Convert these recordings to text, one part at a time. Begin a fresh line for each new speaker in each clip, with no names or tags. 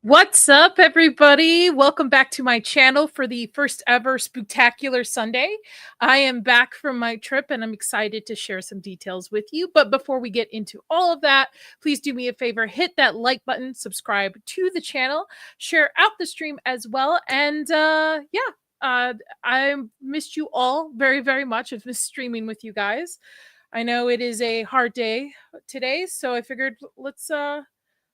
What's up, everybody? Welcome back to my channel for the first ever Spooktacular Sunday. I am back from my trip and I'm excited to share some details with you. But before we get into all of that, please do me a favor, hit that like button, subscribe to the channel, share out the stream as well. And I missed you all very, very much. I've missed streaming with you guys. I know it is a hard day today, so I figured let's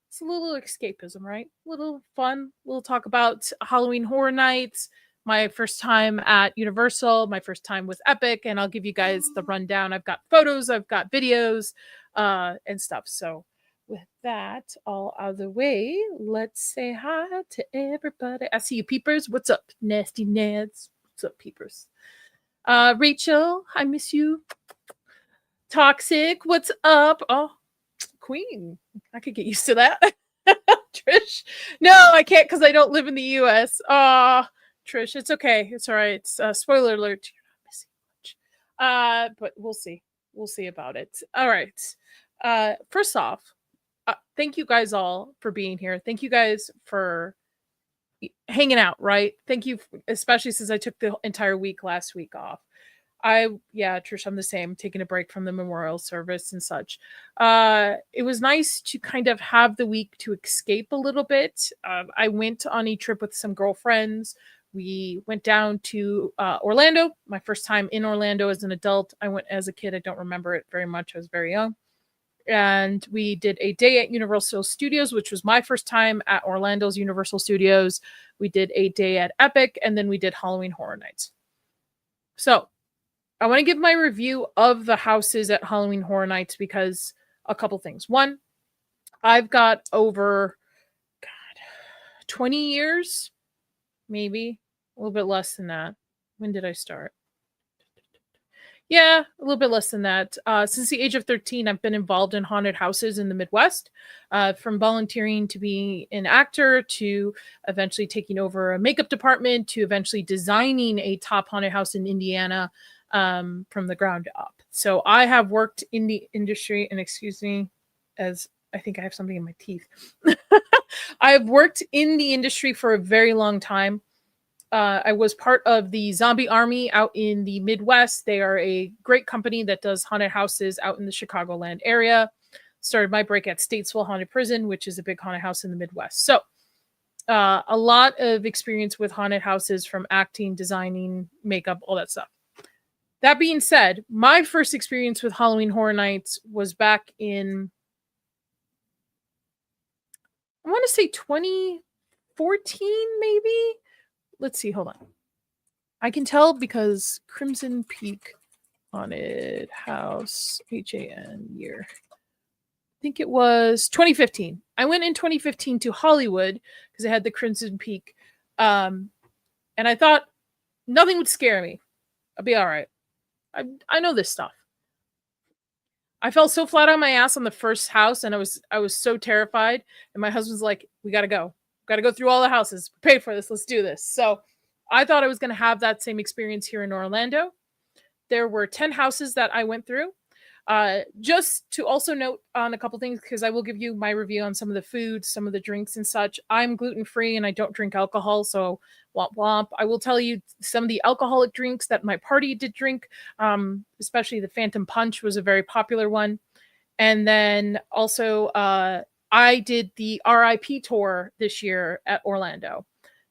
it's a little escapism, right? A little fun. We'll talk about Halloween Horror Nights, my first time at Universal, my first time with Epic, and I'll give you guys the rundown. I've got photos, I've got videos, and stuff. So with that all out of the way, let's say hi to everybody. I see you, peepers. What's up, nasty Nads? What's up, peepers? Rachel, I miss you. Toxic, what's up? Oh, Queen. I could get used to that. Trish. No, I can't because I don't live in the US. Trish, it's okay. It's all right. It's spoiler alert. You're not missing much. But we'll see. We'll see about it. All right. First off, thank you guys all for being here. Thank you guys for hanging out, right? Thank you, especially since I took the entire week last week off. Trish, I'm the same, taking a break from the memorial service and such. It was nice to kind of have the week to escape a little bit. I went on a trip with some girlfriends. We went down to Orlando, my first time in Orlando as an adult. I went as a kid. I don't remember it very much. I was very young. And we did a day at Universal Studios, which was my first time at Orlando's Universal Studios. We did a day at Epic, and then we did Halloween Horror Nights. So I want to give my review of the houses at Halloween Horror Nights because a couple things. One, I've got over 20 years, maybe a little bit less than that. When did I start? Yeah, a little bit less than that. Since the age of 13, I've been involved in haunted houses in the Midwest, from volunteering to being an actor to eventually taking over a makeup department to eventually designing a top haunted house in Indiana from the ground up. So I have worked in the industry, and excuse me, as I think I have something in my teeth. I've worked in the industry for a very long time. I was part of the Zombie Army out in the Midwest. They are a great company that does haunted houses out in the Chicagoland area. Started my break at Statesville Haunted Prison, which is a big haunted house in the Midwest. So a lot of experience with haunted houses, from acting, designing, makeup, all that stuff. That being said, my first experience with Halloween Horror Nights was back in, I want to say 2014, maybe? Let's see, hold on. I can tell because Crimson Peak Haunted House, HAN year. I think it was 2015. I went in 2015 to Hollywood because I had the Crimson Peak. And I thought nothing would scare me. I'll be all right. I know this stuff. I fell so flat on my ass on the first house, and I was so terrified. And my husband's like, "We gotta go. Got to go through all the houses. We paid for this. Let's do this." So I thought I was going to have that same experience here in Orlando. There were 10 houses that I went through. Just to also note on a couple things, because I will give you my review on some of the food, some of the drinks and such. I'm gluten-free and I don't drink alcohol, so womp womp. I will tell you some of the alcoholic drinks that my party did drink, especially the Phantom Punch was a very popular one. And then also I did the RIP tour this year at Orlando.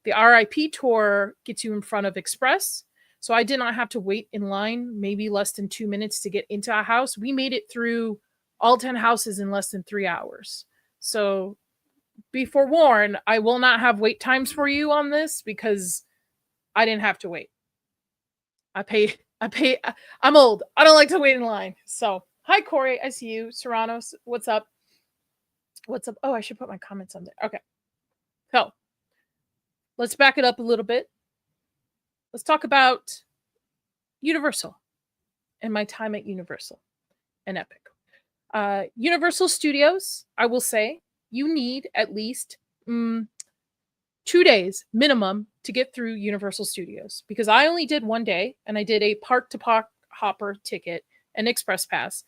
The RIP tour gets you in front of Express. So I did not have to wait in line, maybe less than 2 minutes to get into a house. We made it through all 10 houses in less than 3 hours. So be forewarned, I will not have wait times for you on this because I didn't have to wait. I'm old. I don't like to wait in line. So hi, Corey. I see you. Serranos, what's up? What's up? Oh, I should put my comments on there. Okay. So let's back it up a little bit. Let's talk about Universal and my time at Universal and Epic. Universal Studios, I will say, you need at least 2 days minimum to get through Universal Studios, because I only did 1 day and I did a park to park hopper ticket and express pass,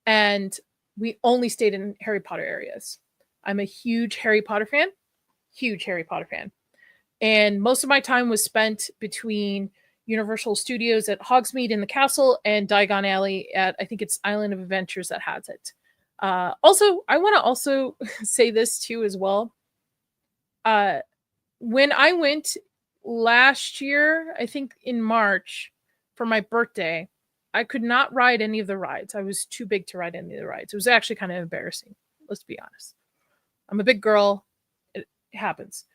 and we only stayed in Harry Potter areas. I'm a huge Harry Potter fan. huge Harry Potter fan. And most of my time was spent between Universal Studios at Hogsmeade in the castle and Diagon Alley at, I think it's Island of Adventures that has it. Also, I want to also say this too as well. When I went last year, I think in March for my birthday, I could not ride any of the rides. I was too big to ride any of the rides. It was actually kind of embarrassing. Let's be honest. I'm a big girl. It happens.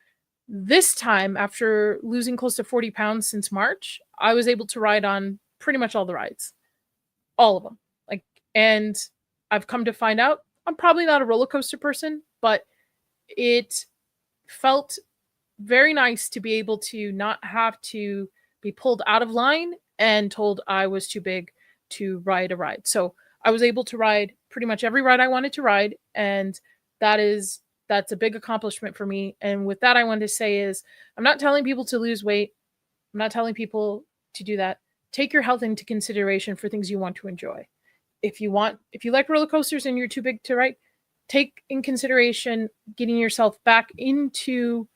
This time, after losing close to 40 pounds since March, I was able to ride on pretty much all the rides. All of them. Like, and I've come to find out I'm probably not a roller coaster person, but it felt very nice to be able to not have to be pulled out of line and told I was too big to ride a ride. So I was able to ride pretty much every ride I wanted to ride, and that's a big accomplishment for me. And with that, I wanted to say is I'm not telling people to lose weight. I'm not telling people to do that. Take your health into consideration for things you want to enjoy. If you like roller coasters and you're too big to ride, take in consideration getting yourself back into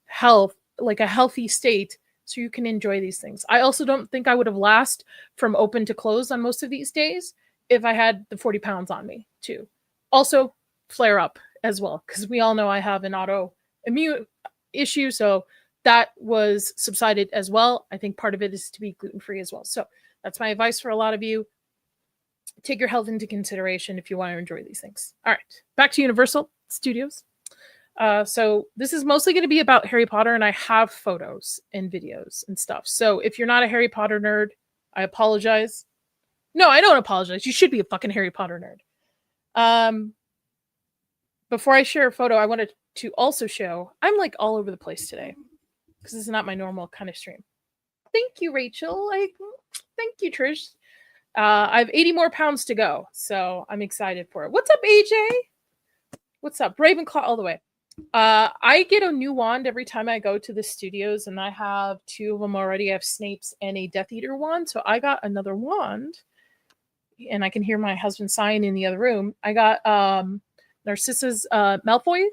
health, like a healthy state, so you can enjoy these things. I also don't think I would have lasted from open to close on most of these days if I had the 40 pounds on me too. Also, flare up as well, because we all know I have an autoimmune issue, so that was subsided as well. I think part of it is to be gluten-free as well. So that's my advice for a lot of you. Take your health into consideration if you want to enjoy these things. All right, back to Universal Studios. So this is mostly going to be about Harry Potter, and I have photos and videos and stuff. So if you're not a Harry Potter nerd, I apologize. No, I don't apologize. You should be a fucking Harry Potter nerd. Before I share a photo, I wanted to also show, I'm like all over the place today because this is not my normal kind of stream. Thank you, Rachel. Thank you, Trish. I have 80 more pounds to go, so I'm excited for it. What's up, AJ? What's up? Ravenclaw all the way. I get a new wand every time I go to the studios, and I have 2 of them already. I have Snape's and a Death Eater wand, so I got another wand, and I can hear my husband sighing in the other room. I got Narcissa's Malfoy's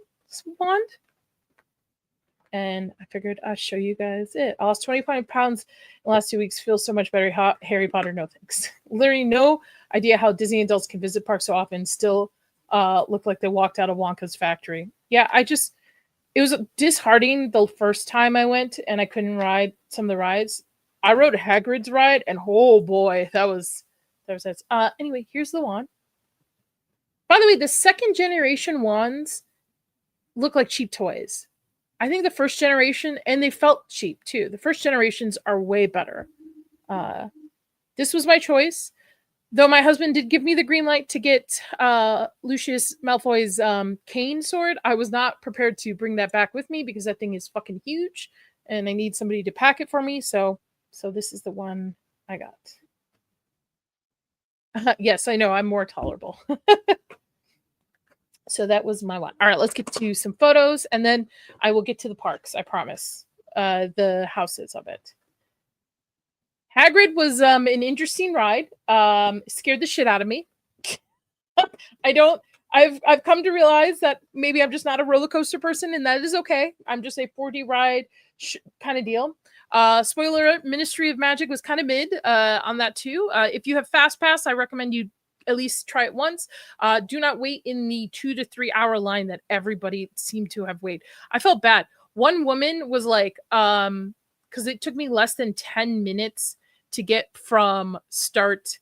wand, and I figured I'd show you guys it. I lost 25 pounds in the last 2 weeks. Feels so much better. Harry Potter, no thanks. Literally no idea how Disney adults can visit parks so often, still look like they walked out of Wonka's factory. Yeah, it was disheartening the first time I went and I couldn't ride some of the rides. I rode Hagrid's ride, and oh boy, that was nice. Anyway, here's the wand. By the way, the second generation wands look like cheap toys. I think the first generation, and they felt cheap too. The first generations are way better. This was my choice. Though my husband did give me the green light to get Lucius Malfoy's cane sword, I was not prepared to bring that back with me because that thing is fucking huge, and I need somebody to pack it for me. So this is the one I got. Yes, I know I'm more tolerable. So that was my one. All right, let's get to some photos, and then I will get to the parks. I promise. The houses of it. Hagrid was an interesting ride. Scared the shit out of me. I've come to realize that maybe I'm just not a roller coaster person, and that is okay. I'm just a 4D ride kind of deal. Spoiler, Ministry of Magic was kind of mid on that too. If you have Fast Pass, I recommend you at least try it once. Do not wait in the 2 to 3 hour line that everybody seemed to have waited. I felt bad. One woman was like, because it took me less than 10 minutes to get from start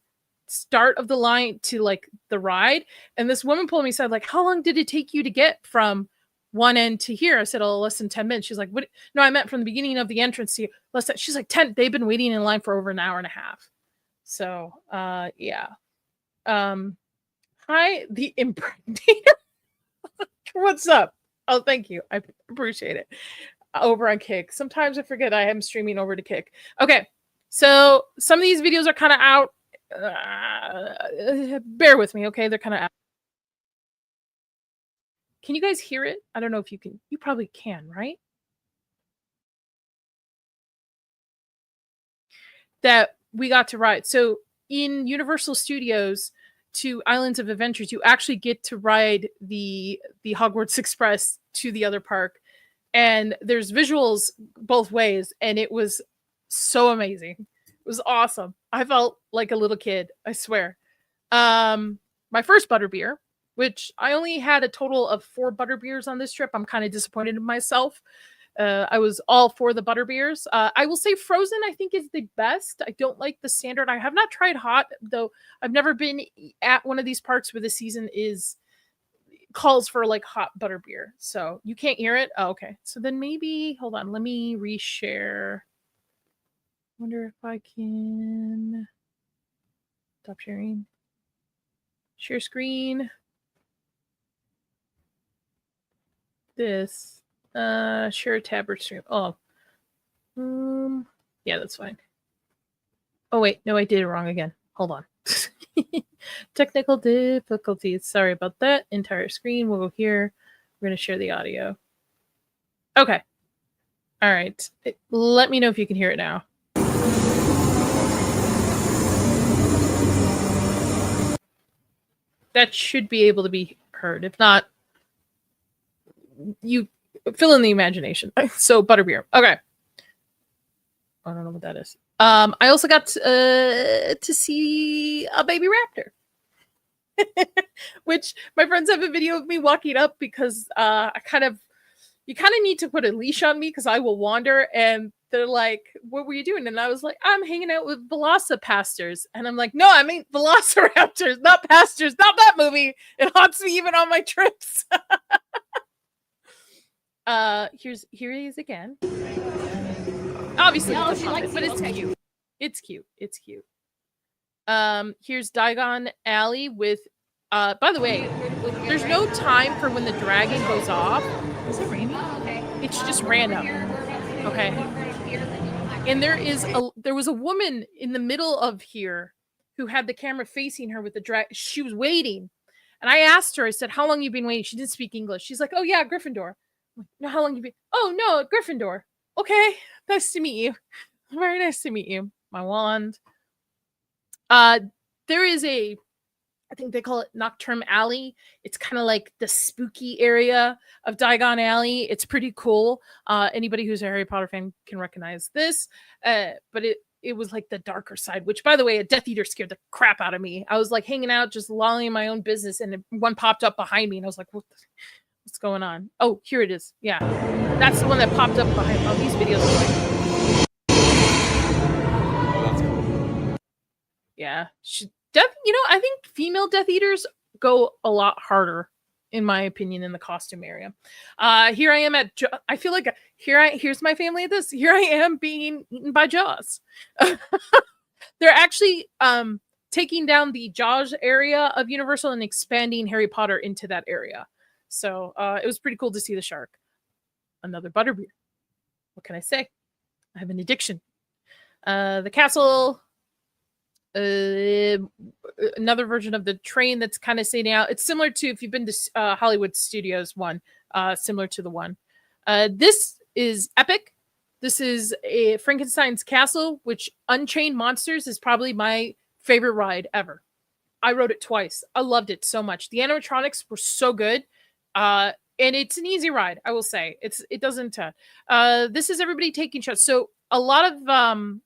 of the line to like the ride, and this woman pulled me aside like, how long did it take you to get from one end to here? I said, oh, less than 10 minutes. She's like, what? No, I meant from the beginning of the entrance to less than. She's like, 10. They've been waiting in line for over an hour and a half. So yeah. Hi, the impregnator. What's up? Oh, thank you. I appreciate it. Over on Kick. Sometimes I forget I am streaming over to Kick. Okay. So some of these videos are kind of out. Bear with me, okay? They're kind of out. Can you guys hear it? I don't know if you can. You probably can, right? That we got to ride. So in Universal Studios to Islands of Adventures, you actually get to ride the Hogwarts Express to the other park. and there's visuals both ways, and it was so amazing. It was awesome. I felt like a little kid, I swear. My first butterbeer, which I only had a total of 4 butterbeers on this trip. I'm kind of disappointed in myself. I was all for the butterbeers. I will say frozen, I think, is the best. I don't like the standard. I have not tried hot, though. I've never been at one of these parks where the season calls for like hot butterbeer. So you can't hear it. Oh, okay. So then maybe, hold on, let me reshare. Wonder if I can stop sharing. Share screen. This. Share tab or stream. Oh. Yeah, that's fine. Oh wait, no, I did it wrong again. Hold on. Technical difficulties. Sorry about that. Entire screen. We'll go here. We're going to share the audio. Okay. All right. Let me know if you can hear it now. That should be able to be heard. If not, you fill in the imagination. So butterbeer. Okay. I don't know what that is. I also got to see a baby raptor. Which my friends have a video of me walking up because you kind of need to put a leash on me because I will wander, and they're like, what were you doing? And I was like, I'm hanging out with velocipastors. And I'm like, no, I mean velociraptors, not pastors, not that movie. It haunts me even on my trips. Here he is again. Obviously, but it's cute. It's cute. It's cute. Here's Diagon Alley with by the way, there's no time for when the dragon goes off. Is it raining? It's just random. Okay. And there was a woman in the middle of here who had the camera facing her with the dragon. She was waiting. And I asked her, I said, how long you been waiting? She didn't speak English. She's like, oh yeah, Gryffindor. I'm like, no, how long you been? Oh no, Gryffindor. Okay. Nice to meet you. Very nice to meet you. My wand. There is I think they call it Nocturne Alley. It's kind of like the spooky area of Diagon Alley. It's pretty cool. Anybody who's a Harry Potter fan can recognize this. But it was like the darker side, which, by the way, a Death Eater scared the crap out of me. I was like hanging out, just lolling in my own business, and one popped up behind me, and I was like, what's going on? Oh, here it is. Yeah. That's the one that popped up behind me. Oh, these videos are like...
That's cool.
Yeah. I think female Death Eaters go a lot harder, in my opinion, in the costume area. Here I am I feel like here's my family at this. Here I am being eaten by Jaws. They're actually taking down the Jaws area of Universal and expanding Harry Potter into that area. So it was pretty cool to see the shark. Another butterbeer. What can I say? I have an addiction. The castle. Another version of the train that's kind of sitting out. It's similar to, if you've been to Hollywood Studios one, similar to the one. This is epic. This is a Frankenstein's Castle, which Unchained Monsters is probably my favorite ride ever. I rode it twice. I loved it so much. The animatronics were so good. And it's an easy ride, I will say. It doesn't. This is everybody taking shots. So a lot of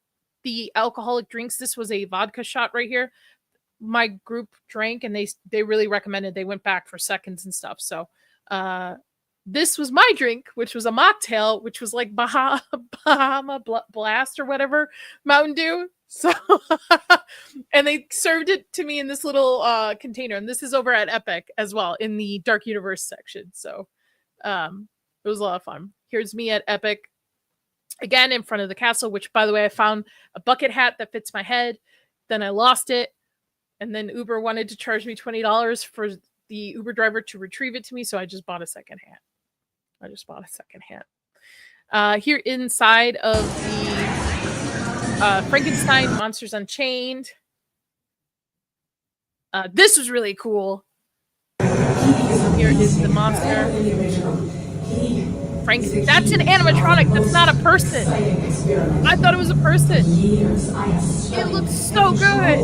the alcoholic drinks. This was a vodka shot right here. My group drank, and they really recommended. They went back for seconds and stuff. So this was my drink, which was a mocktail, which was like Bahama Blast or whatever, Mountain Dew. So and they served it to me in this little container. And this is over at Epic as well in the Dark Universe section. So it was a lot of fun. Here's me at Epic. Again, in front of the castle, which, by the way, I found a bucket hat that fits my head. Then I lost it. And then Uber wanted to charge me $20 for the Uber driver to retrieve it to me. So I just bought a second hat. Here inside of the Frankenstein Monsters Unchained. This was really cool. Here is the monster. That's an animatronic. That's not a person. I thought it was a person. It looks so good.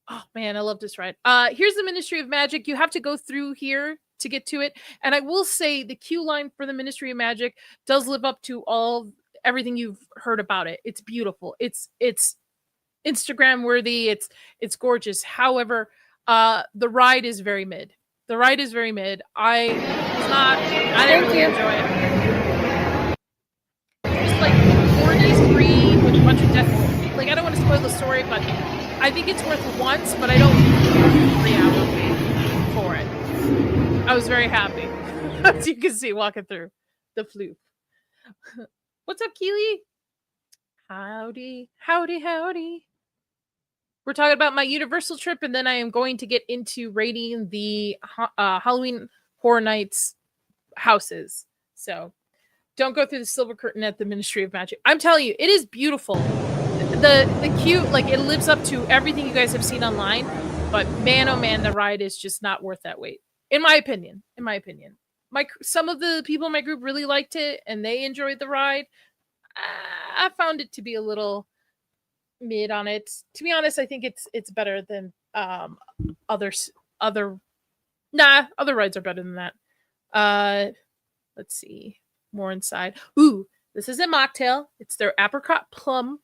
Oh man, I love this ride. Here's the Ministry of Magic. You have to go through here to get to it. And I will say the queue line for the Ministry of Magic does live up to everything you've heard about it. It's beautiful. It's Instagram worthy. It's gorgeous. However, the ride is very mid. The ride is very mid. I didn't really enjoy it. Just like 4D screen with a bunch of death. Like, I don't want to spoil the story, but I think it's worth it once, but I don't 3 hours wait for it. I was very happy. As you can see walking through the floof. What's up, Keely? Howdy, howdy, howdy. We're talking about my Universal trip, and then I am going to get into rating the Halloween Horror Nights houses. So don't go through the silver curtain at the Ministry of Magic. I'm telling you, it is beautiful. The cute, like, it lives up to everything you guys have seen online, but man, oh man, the ride is just not worth that wait. In my opinion. Some of the people in my group really liked it, and they enjoyed the ride. I found it to be a little mid on it. To be honest, I think it's better than other rides are better than that. Let's see. More inside. Ooh, this is a mocktail. It's their apricot plum.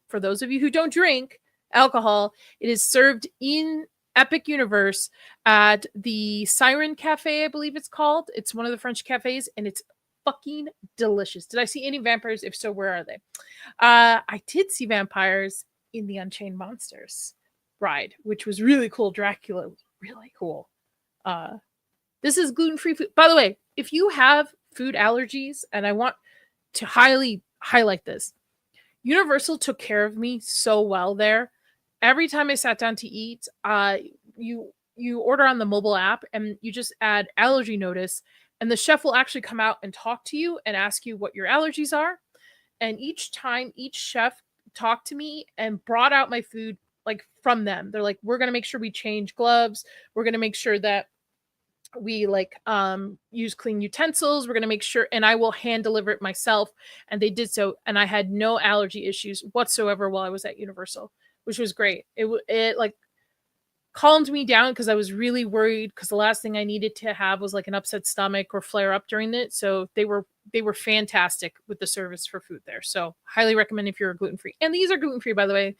For those of you who don't drink alcohol, it is served in Epic Universe at the Siren Cafe, I believe it's called. It's one of the French cafes, and it's fucking delicious. Did I see any vampires? If so, where are they? I did see vampires in the Unchained Monsters ride, which was really cool. Dracula was really cool. This is gluten-free food. By the way, if you have food allergies, and I want to highly highlight this, Universal took care of me so well there. Every time I sat down to eat, you order on the mobile app and you just add allergy notice, and the chef will actually come out and talk to you and ask you what your allergies are. And each time, each chef talked to me and brought out my food like from them. They're like, we're gonna make sure we change gloves. We're gonna make sure that we use clean utensils. We're gonna make sure, and I will hand deliver it myself. And they did so, and I had no allergy issues whatsoever while I was at Universal, which was great. It like calmed me down because I was really worried, because the last thing I needed to have was like an upset stomach or flare up during it. So they were fantastic with the service for food there. So highly recommend if you're gluten-free. And these are gluten-free, by the way.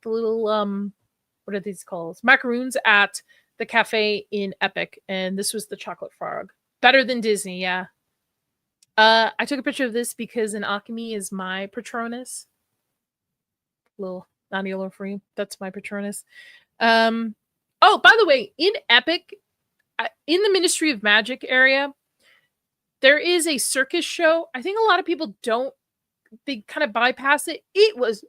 The little what are these called? Macaroons at the cafe in Epic, and this was the chocolate frog. Better than Disney, yeah. I took a picture of this because an Alchemy is my Patronus. Little Naniolo for you. That's my Patronus. Oh, by the way, in Epic, in the Ministry of Magic area, there is a circus show. I think a lot of people they kind of bypass it. It was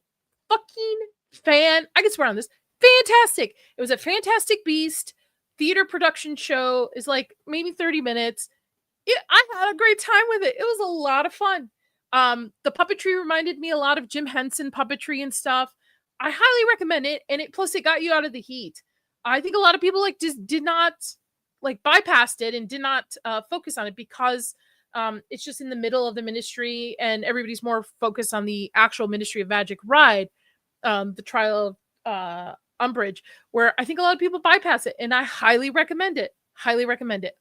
fucking I can swear on this, fantastic. It was a Fantastic Beast theater production show. Is like maybe 30 minutes. I had a great time with it. It was a lot of fun. The puppetry reminded me a lot of Jim Henson puppetry and stuff. I highly recommend it, and plus it got you out of the heat. I think a lot of people just did not bypassed it and did not focus on it because it's just in the middle of the ministry, and everybody's more focused on the actual Ministry of Magic ride, the Trial of Umbrage, where I think a lot of people bypass it, and I highly recommend it. Highly recommend it.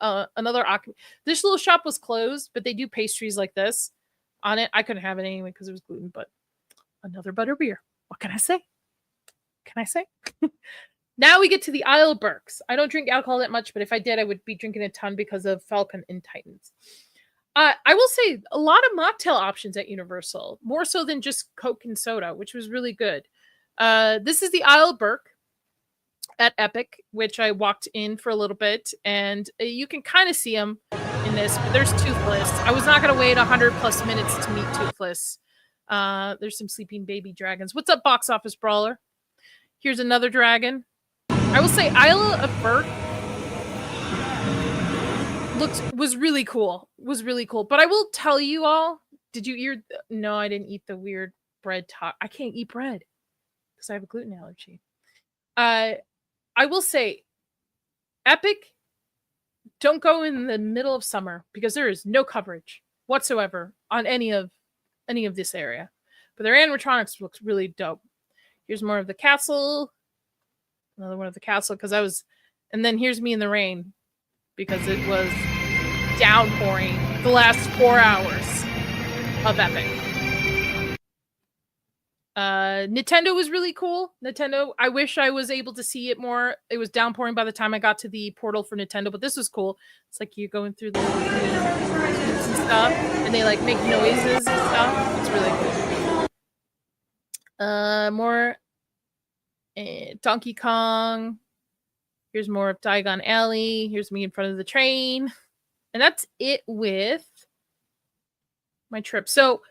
This little shop was closed, but they do pastries like this on it. I couldn't have it anyway because it was gluten, but another butter beer. What can I say? Now we get to the Isle of Berks. I don't drink alcohol that much, but if I did, I would be drinking a ton because of Falcon and Titans. I will say a lot of mocktail options at Universal, more so than just Coke and soda, which was really good. This is the Isle of Berk at Epic, which I walked in for a little bit, and you can kind of see them in this, but there's Toothless. I was not going to wait 100 plus minutes to meet Toothless. There's some sleeping baby dragons. What's up, Box Office Brawler? Here's another dragon. I will say Isle of Berk was really cool. But I will tell you all, did you eat? No, I didn't eat the weird bread talk. I can't eat bread because I have a gluten allergy. I will say, Epic, don't go in the middle of summer because there is no coverage whatsoever on any of this area. But their animatronics looks really dope. Here's more of the castle. Another one of the castle, and then here's me in the rain because it was downpouring the last 4 hours of Epic. Nintendo was really cool. Nintendo, I wish I was able to see it more. It was downpouring by the time I got to the portal for Nintendo, but this was cool. It's like you're going through the little tubes and stuff, and they like make noises and stuff. It's really cool. More Donkey Kong. Here's more of Diagon Alley. Here's me in front of the train. And that's it with my trip. So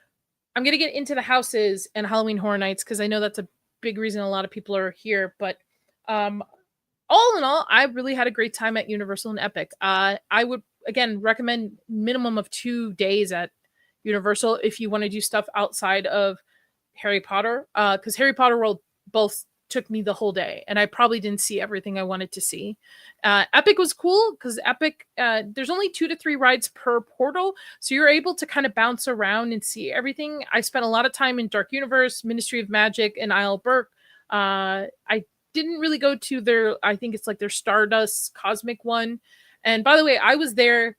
I'm going to get into the houses and Halloween Horror Nights because I know that's a big reason a lot of people are here. But all in all, I really had a great time at Universal and Epic. I would, again, recommend minimum of 2 days at Universal if you want to do stuff outside of Harry Potter. Because Harry Potter World both took me the whole day and I probably didn't see everything I wanted to see. Epic was cool because Epic, there's only 2 to 3 rides per portal, so you're able to kind of bounce around and see everything. I spent a lot of time in Dark Universe, Ministry of Magic, and Isle Burke. I didn't really go to their, I think it's like their Stardust Cosmic one. And by the way, I was there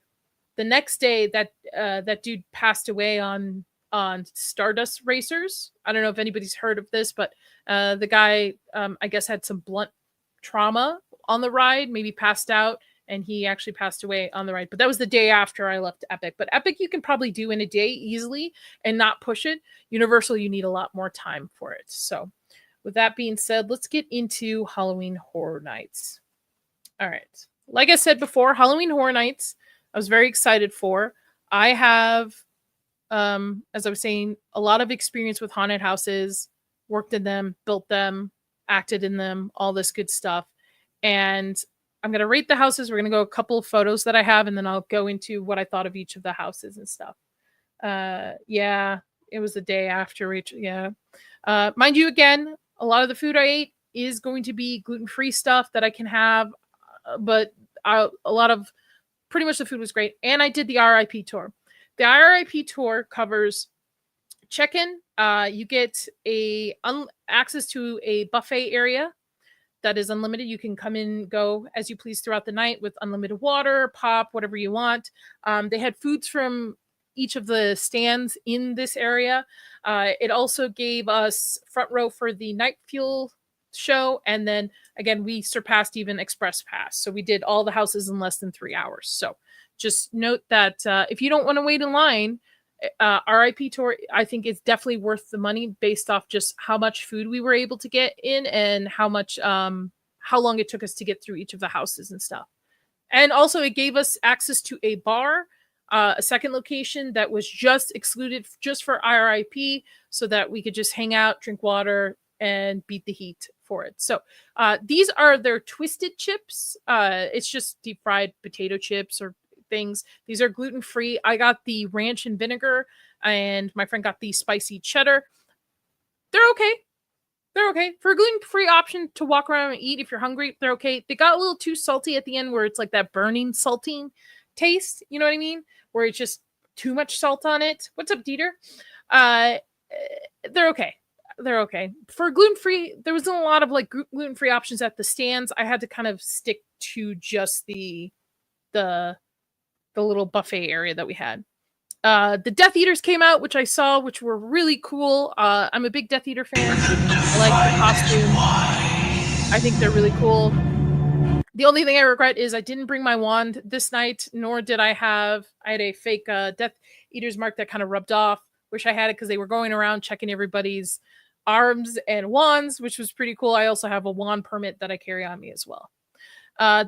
the next day that that dude passed away on Stardust Racers. I don't know if anybody's heard of this, but the guy, I guess, had some blunt trauma on the ride, maybe passed out, and he actually passed away on the ride. But that was the day after I left Epic. But Epic you can probably do in a day easily and not push it. Universal, you need a lot more time for it. So with that being said, let's get into Halloween Horror Nights. All right. Like I said before, Halloween Horror Nights, I was very excited for. I have, as I was saying, a lot of experience with haunted houses, worked in them, built them, acted in them, all this good stuff. And I'm going to rate the houses. We're going to go a couple of photos that I have, and then I'll go into what I thought of each of the houses and stuff. Yeah, it was the day after Rachel. Yeah. Mind you, again, a lot of the food I ate is going to be gluten-free stuff that I can have, but a lot of, pretty much the food was great. And I did the RIP tour. The RIP tour covers check-in. You get access to a buffet area that is unlimited. You can come in, go as you please throughout the night with unlimited water, pop, whatever you want. They had foods from each of the stands in this area. It also gave us front row for the night fuel show. And then again, we surpassed even Express Pass. So we did all the houses in less than 3 hours. So just note that if you don't want to wait in line, RIP tour, I think it's definitely worth the money based off just how much food we were able to get in and how much, how long it took us to get through each of the houses and stuff. And also it gave us access to a bar, a second location that was just excluded just for RIP so that we could just hang out, drink water, and beat the heat for it. So these are their twisted chips. It's just deep fried potato chips or things. These are gluten-free. I got the ranch and vinegar, and my friend got the spicy cheddar. They're okay. They're okay. For a gluten-free option to walk around and eat if you're hungry, they're okay. They got a little too salty at the end where it's like that burning, salting taste. You know what I mean? Where it's just too much salt on it. What's up, Dieter? They're okay. They're okay. For gluten-free, there wasn't a lot of like gluten-free options at the stands. I had to kind of stick to just the little buffet area that we had. The Death Eaters came out, which I saw, which were really cool. I'm a big Death Eater fan. I like the costume. I think they're really cool. The only thing I regret is I didn't bring my wand this night, nor did I had a fake Death Eaters mark that kind of rubbed off. Wish I had it because they were going around checking everybody's arms and wands, which was pretty cool. I also have a wand permit that I carry on me as well.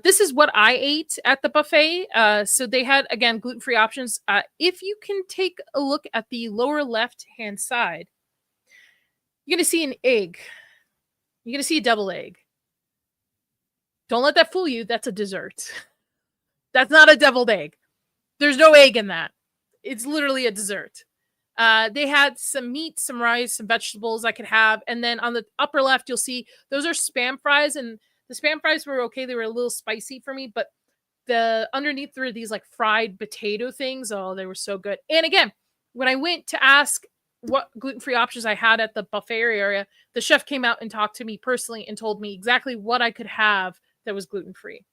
This is what I ate at the buffet. So they had, again, gluten-free options. If you can take a look at the lower left-hand side, you're going to see an egg. You're going to see a double egg. Don't let that fool you. That's a dessert. That's not a deviled egg. There's no egg in that. It's literally a dessert. They had some meat, some rice, some vegetables I could have. And then on the upper left, you'll see those are Spam fries. And the Spam fries were okay. They were a little spicy for me. But the underneath were these like fried potato things. Oh, they were so good. And again, when I went to ask what gluten-free options I had at the buffet area, the chef came out and talked to me personally and told me exactly what I could have that was gluten-free.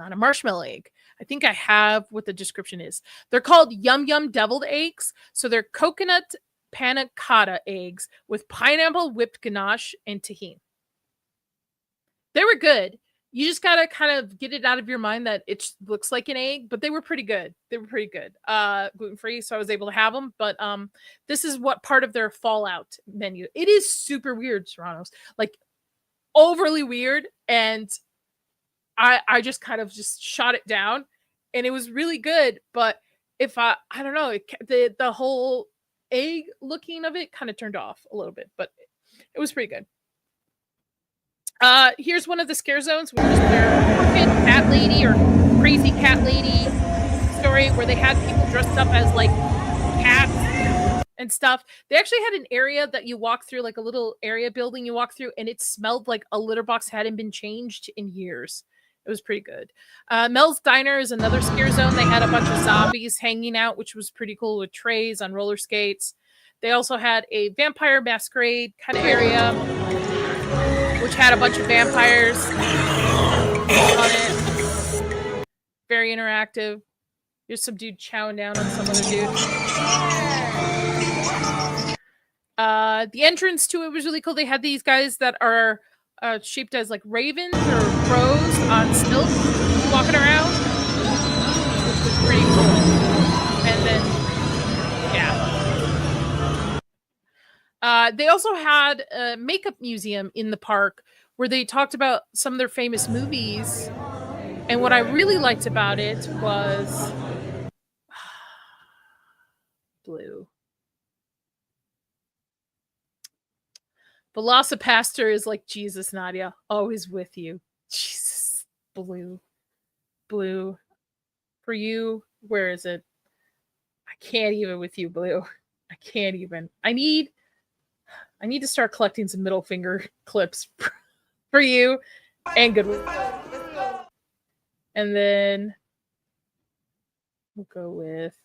not a marshmallow egg. I think I have what the description is. They're called Yum Yum Deviled Eggs. So they're coconut panna cotta eggs with pineapple whipped ganache and tahini. They were good. You just gotta kind of get it out of your mind that it looks like an egg, but they were pretty good. They were pretty good. Gluten-free, so I was able to have them. But this is what part of their Fallout menu. It is super weird, Serranos. Like overly weird, and I just kind of just shot it down, and it was really good. But if I don't know, the whole egg looking of it kind of turned off a little bit, but it was pretty good. Here's one of the scare zones, which is their crooked cat lady or crazy cat lady story, where they had people dressed up as like cats and stuff. They actually had an area that you walk through, like a little area building you walk through, and it smelled like a litter box hadn't been changed in years. It was pretty good. Mel's Diner is another scare zone. They had a bunch of zombies hanging out, which was pretty cool, with trays on roller skates. They also had a vampire masquerade kind of area, which had a bunch of vampires on it. Very interactive. Here's some dude chowing down on some other dude. The entrance to it was really cool. They had these guys that are shaped as like ravens or crows on stilts walking around, which was pretty cool. And then, yeah. They also had a makeup museum in the park where they talked about some of their famous movies. And what I really liked about it was Blue. Velocipaster is like Jesus, Nadia, always with you. Jesus, Blue. For you, where is it? I can't even with you, Blue. I can't even. I need to start collecting some middle finger clips for you and Goodwill. And then we'll go with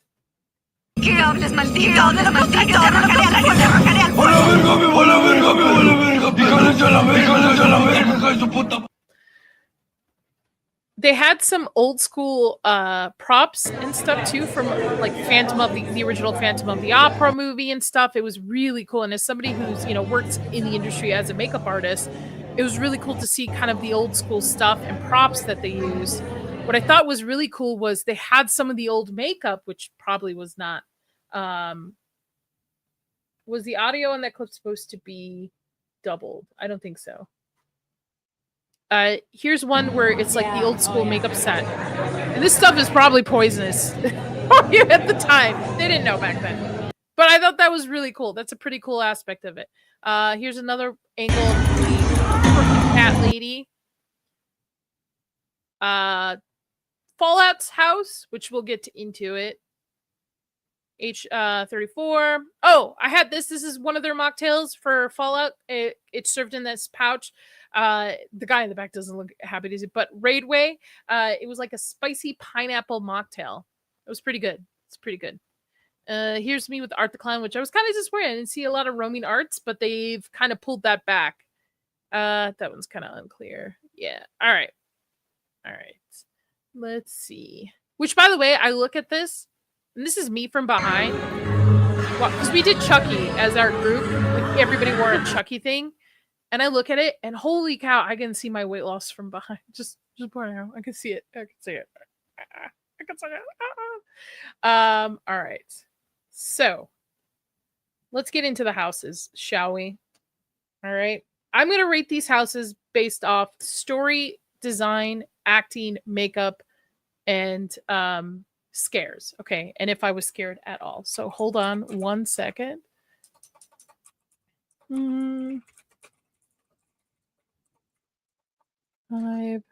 they had some old school props and stuff too, from like Phantom of the original Phantom of the Opera movie and stuff. It was really cool. And as somebody who's, works in the industry as a makeup artist, it was really cool to see kind of the old school stuff and props that they used. What I thought was really cool was they had some of the old makeup, which probably was not. Was the audio on that clip supposed to be doubled? I don't think so. Here's one where it's like the old school makeup set. And this stuff is probably poisonous at the time. They didn't know back then. But I thought that was really cool. That's a pretty cool aspect of it. Here's another angle of the cat lady. Fallout's house, which we'll get into it. H34. Oh, I had this. This is one of their mocktails for Fallout. It's served in this pouch. The guy in the back doesn't look happy to see it, but Raidway, it was like a spicy pineapple mocktail. It was pretty good. It's pretty good. Here's me with Art the Clown, which I was kind of disappointed. I didn't see a lot of roaming arts, but they've kind of pulled that back. That one's kind of unclear. Yeah. All right. Let's see. Which, by the way, I look at this, and this is me from behind. Because we did Chucky as our group. Like, everybody wore a Chucky thing. And I look at it, and holy cow, I can see my weight loss from behind. Just pointing out. I can see it. I can see it. All right. So, let's get into the houses, shall we? All right. I'm going to rate these houses based off story, design, acting, makeup, and scares. Okay. And if I was scared at all. So, hold on 1 second. 5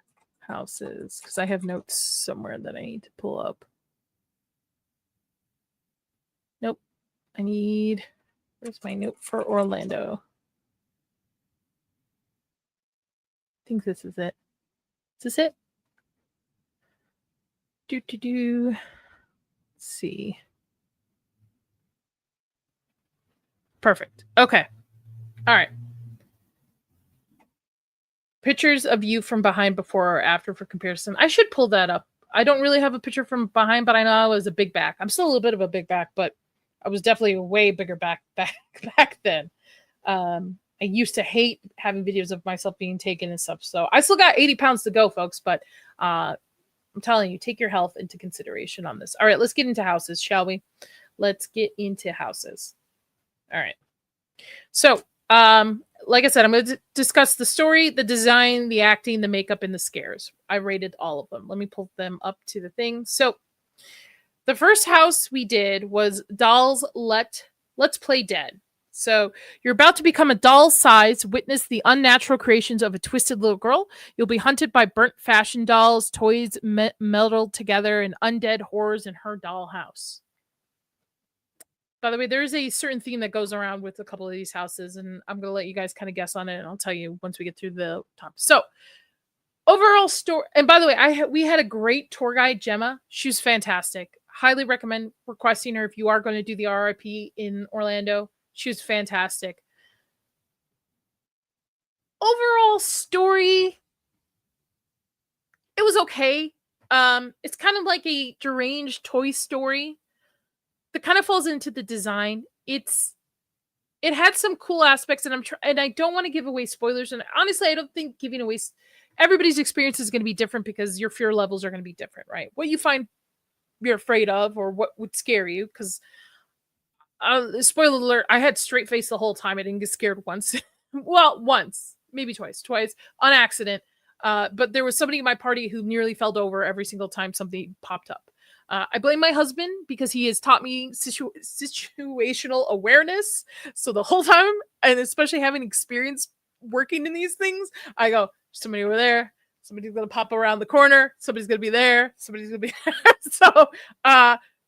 houses, because I have notes somewhere that I need to pull up. Nope. Where's my note for Orlando? I think this is it. Is this it? Let's see. Perfect. Okay. All right. Pictures of you from behind before or after for comparison. I should pull that up. I don't really have a picture from behind, but I know I was a big back. I'm still a little bit of a big back, but I was definitely a way bigger back then. I used to hate having videos of myself being taken and stuff. So I still got 80 pounds to go, folks, but I'm telling you, take your health into consideration on this. All right, let's get into houses, shall we? Let's get into houses. All right. So, like I said, I'm going to discuss the story, the design, the acting, the makeup, and the scares. I rated all of them. Let me pull them up to the thing. So, the first house we did was Dolls Let's Play Dead. So, you're about to become a doll size, witness the unnatural creations of a twisted little girl. You'll be hunted by burnt fashion dolls, toys melded together, and undead horrors in her dollhouse. By the way, there is a certain theme that goes around with a couple of these houses, and I'm going to let you guys kind of guess on it, and I'll tell you once we get through the top. So, overall story, and by the way, we had a great tour guide, Gemma. She was fantastic. Highly recommend requesting her if you are going to do the RIP in Orlando. She was fantastic. Overall story, it was okay. It's kind of like a deranged Toy Story that kind of falls into the design. It had some cool aspects, and and I don't want to give away spoilers. And honestly, I don't think giving away everybody's experience is going to be different because your fear levels are going to be different, right? What you find you're afraid of, or what would scare you. Because spoiler alert, I had straight face the whole time. I didn't get scared once. Well, once, maybe twice on accident. But there was somebody in my party who nearly fell over every single time something popped up. I blame my husband because he has taught me situational awareness. So the whole time, and especially having experience working in these things, I go, somebody over there, somebody's going to pop around the corner, somebody's going to be there, somebody's going to be there. So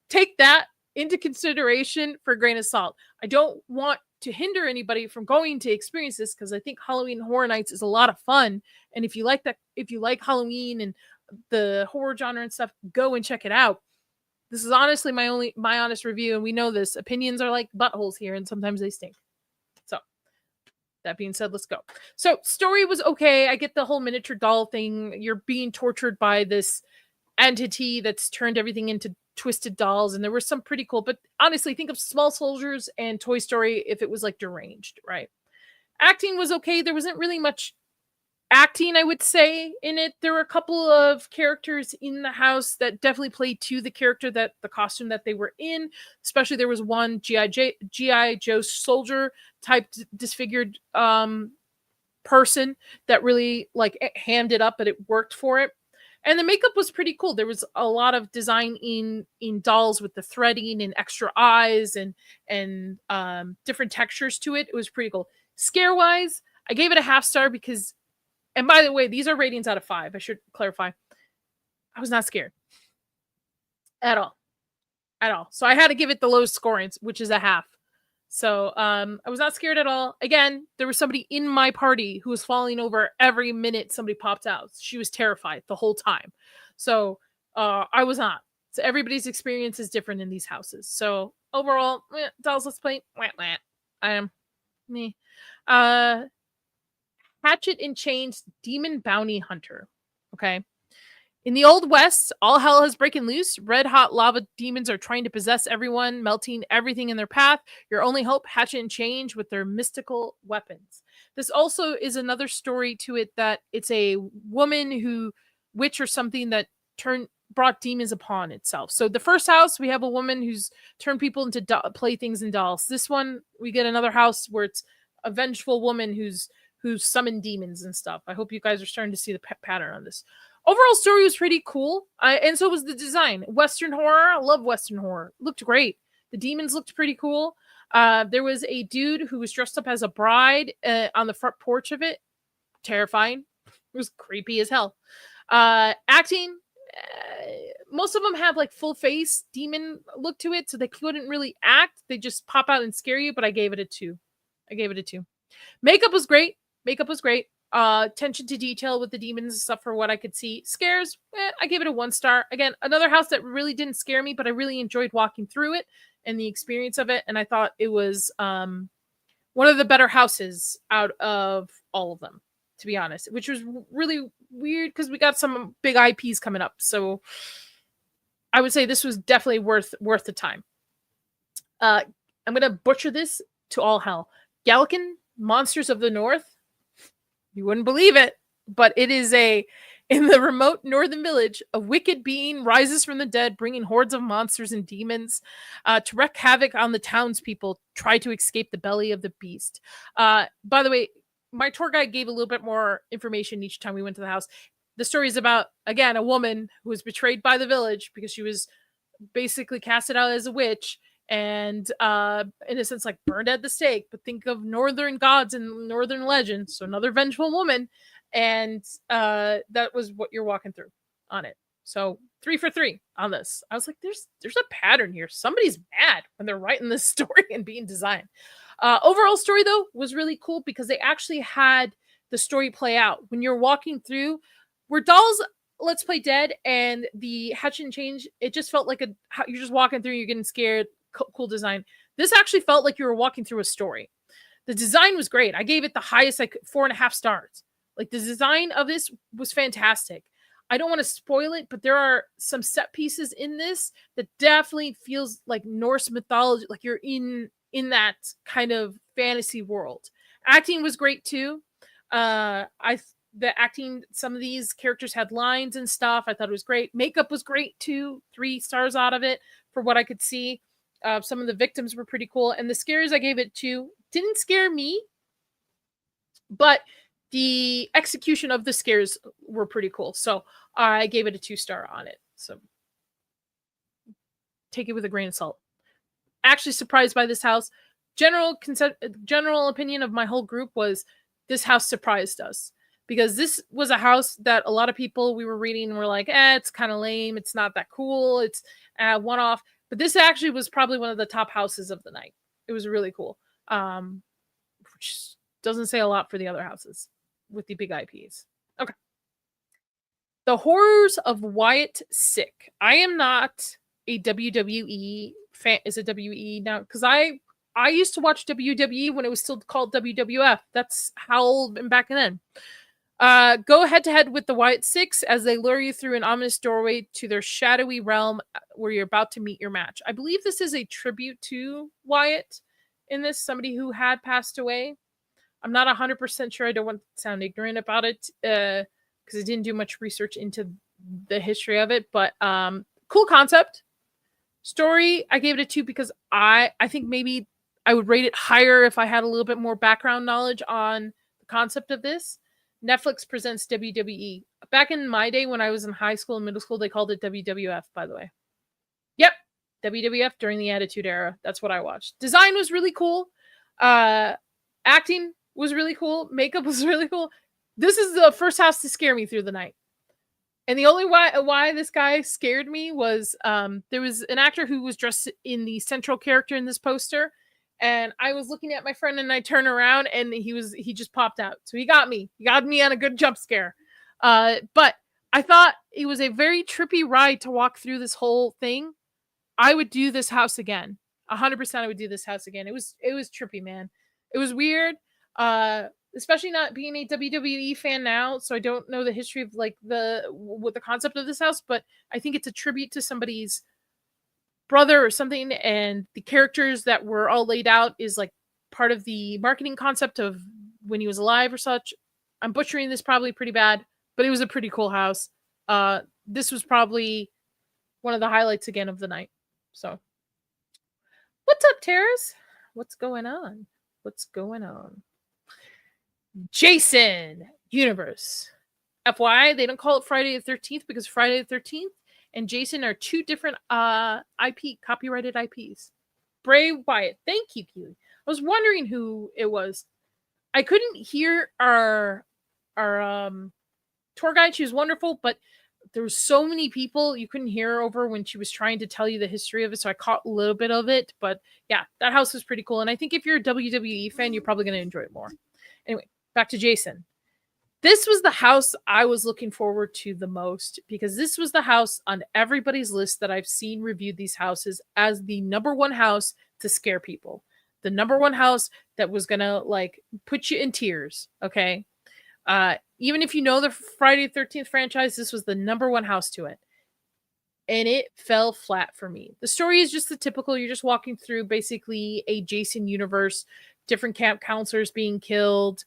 take that into consideration for a grain of salt. I don't want to hinder anybody from going to experience this because I think Halloween Horror Nights is a lot of fun. And if you like Halloween and the horror genre and stuff, go and check it out. This is honestly my honest review, and we know this. Opinions are like buttholes here, and sometimes they stink. So, that being said, let's go. So, story was okay. I get the whole miniature doll thing. You're being tortured by this entity that's turned everything into twisted dolls, and there were some pretty cool. But honestly, think of Small Soldiers and Toy Story if it was like deranged, right? Acting was okay. There wasn't really much acting, I would say, in it. There were a couple of characters in the house that definitely played to the character, that the costume that they were in. Especially there was one GI Joe soldier type disfigured person that really like hammed it up, but it worked for it. And the makeup was pretty cool. There was a lot of design in dolls with the threading and extra eyes and different textures to it. It was pretty cool. Scare wise, I gave it a half-star because, and by the way, these are ratings out of 5. I should clarify. I was not scared. At all. At all. So I had to give it the lowest scoring, which is a half. So I was not scared at all. Again, there was somebody in my party who was falling over every minute somebody popped out. She was terrified the whole time. So I was not. So everybody's experience is different in these houses. So overall, Dolls Let's Play. I am me. Hatchet and Chains Demon Bounty Hunter. Okay. In the Old West, all hell has broken loose. Red hot lava demons are trying to possess everyone, melting everything in their path. Your only hope, Hatchet and Chains with their mystical weapons. This also is another story to it that it's a woman witch or something that brought demons upon itself. So the first house, we have a woman who's turned people into playthings and dolls. This one, we get another house where it's a vengeful woman who's summoned demons and stuff. I hope you guys are starting to see the pattern on this. Overall story was pretty cool, and so was the design. Western horror, I love Western horror. Looked great. The demons looked pretty cool. There was a dude who was dressed up as a bride on the front porch of it. Terrifying. It was creepy as hell. Acting, most of them have like full face demon look to it, so they couldn't really act. They just pop out and scare you, but I gave it a 2. Makeup was great. Attention to detail with the demons and stuff for what I could see. Scares, I gave it a 1 star. Again, another house that really didn't scare me, but I really enjoyed walking through it and the experience of it. And I thought it was one of the better houses out of all of them. to be honest, which was really weird because we got some big IPs coming up. So I would say this was definitely worth the time. I'm gonna butcher this to all hell. Gallican Monsters of the North. You wouldn't believe it, but it is in the remote northern village, a wicked being rises from the dead, bringing hordes of monsters and demons to wreak havoc on the townspeople. Try to escape the belly of the beast. By the way, my tour guide gave a little bit more information each time we went to the house. The story is about, again, a woman who was betrayed by the village because she was basically casted out as a witch and in a sense like burned at the stake. But think of northern gods and northern legends, so another vengeful woman, and that was what you're walking through on it. So 3 for 3 on this. I was like, there's a pattern here. Somebody's mad when they're writing this story and being designed. Overall story though was really cool because they actually had the story play out when you're walking through. Where Dolls Let's Play Dead and the Hatch and Change, it just felt like you're just walking through, you're getting scared, cool design. This actually felt like you were walking through a story. The design was great. I gave it the highest, like 4.5 stars. Like the design of this was fantastic. I don't want to spoil it, but there are some set pieces in this that definitely feels like Norse mythology, like you're in that kind of fantasy world. Acting was great too. The acting, some of these characters had lines and stuff. I thought it was great. Makeup was great too. 3 stars out of it for what I could see. Some of the victims were pretty cool. And the scares I gave it 2 didn't scare me, but the execution of the scares were pretty cool. So I gave it a 2-star on it. So take it with a grain of salt. Actually surprised by this house. General opinion of my whole group was this house surprised us. Because this was a house that a lot of people we were reading were like, it's kind of lame. It's not that cool. It's one-off. But this actually was probably one of the top houses of the night. It was really cool. Which doesn't say a lot for the other houses with the big IPs. Okay. The Horrors of Wyatt Sick. I am not a WWE fan. Is it WWE now? Because I used to watch WWE when it was still called WWF. That's how old and back then. Go head to head with the Wyatt Six as they lure you through an ominous doorway to their shadowy realm where you're about to meet your match. I believe this is a tribute to Wyatt in this, somebody who had passed away. I'm not 100% sure. I don't want to sound ignorant about it because I didn't do much research into the history of it, but cool concept. Story, I gave it a 2 because I think maybe I would rate it higher if I had a little bit more background knowledge on the concept of this. Netflix presents WWE. Back in my day when I was in high school and middle school, they called it WWF, by the way. Yep, WWF during the Attitude Era. That's what I watched. Design was really cool. Acting was really cool. Makeup was really cool. This is the first house to scare me through the night. And the only why this guy scared me was there was an actor who was dressed in the central character in this poster. And I was looking at my friend and I turned around and he just popped out. So he got me. He got me on a good jump scare. But I thought it was a very trippy ride to walk through this whole thing. I would do this house again. 100% I would do this house again. It was trippy, man. It was weird. Especially not being a WWE fan now, so I don't know the history of like what the concept of this house, but I think it's a tribute to somebody's brother or something, and the characters that were all laid out is like part of the marketing concept of when he was alive or such. I'm butchering this probably pretty bad, but it was a pretty cool house. This was probably one of the highlights again of the night. So what's up, Terrace? What's going on? Jason Universe. FYI, they don't call it Friday the 13th because Friday the 13th and Jason are 2 different copyrighted IPs. Bray Wyatt. Thank you, Keely. I was wondering who it was. I couldn't hear our tour guide. She was wonderful, but there were so many people you couldn't hear her over when she was trying to tell you the history of it, so I caught a little bit of it. But yeah, that house was pretty cool, and I think if you're a WWE fan, you're probably going to enjoy it more. Anyway, back to Jason. This was the house I was looking forward to the most because this was the house on everybody's list that I've seen reviewed these houses as the number 1 house to scare people. The number 1 house that was going to like put you in tears. Okay. Even if you know the Friday the 13th franchise, this was the number one house to it. And it fell flat for me. The story is just the typical, you're just walking through basically a Jason universe, different camp counselors being killed,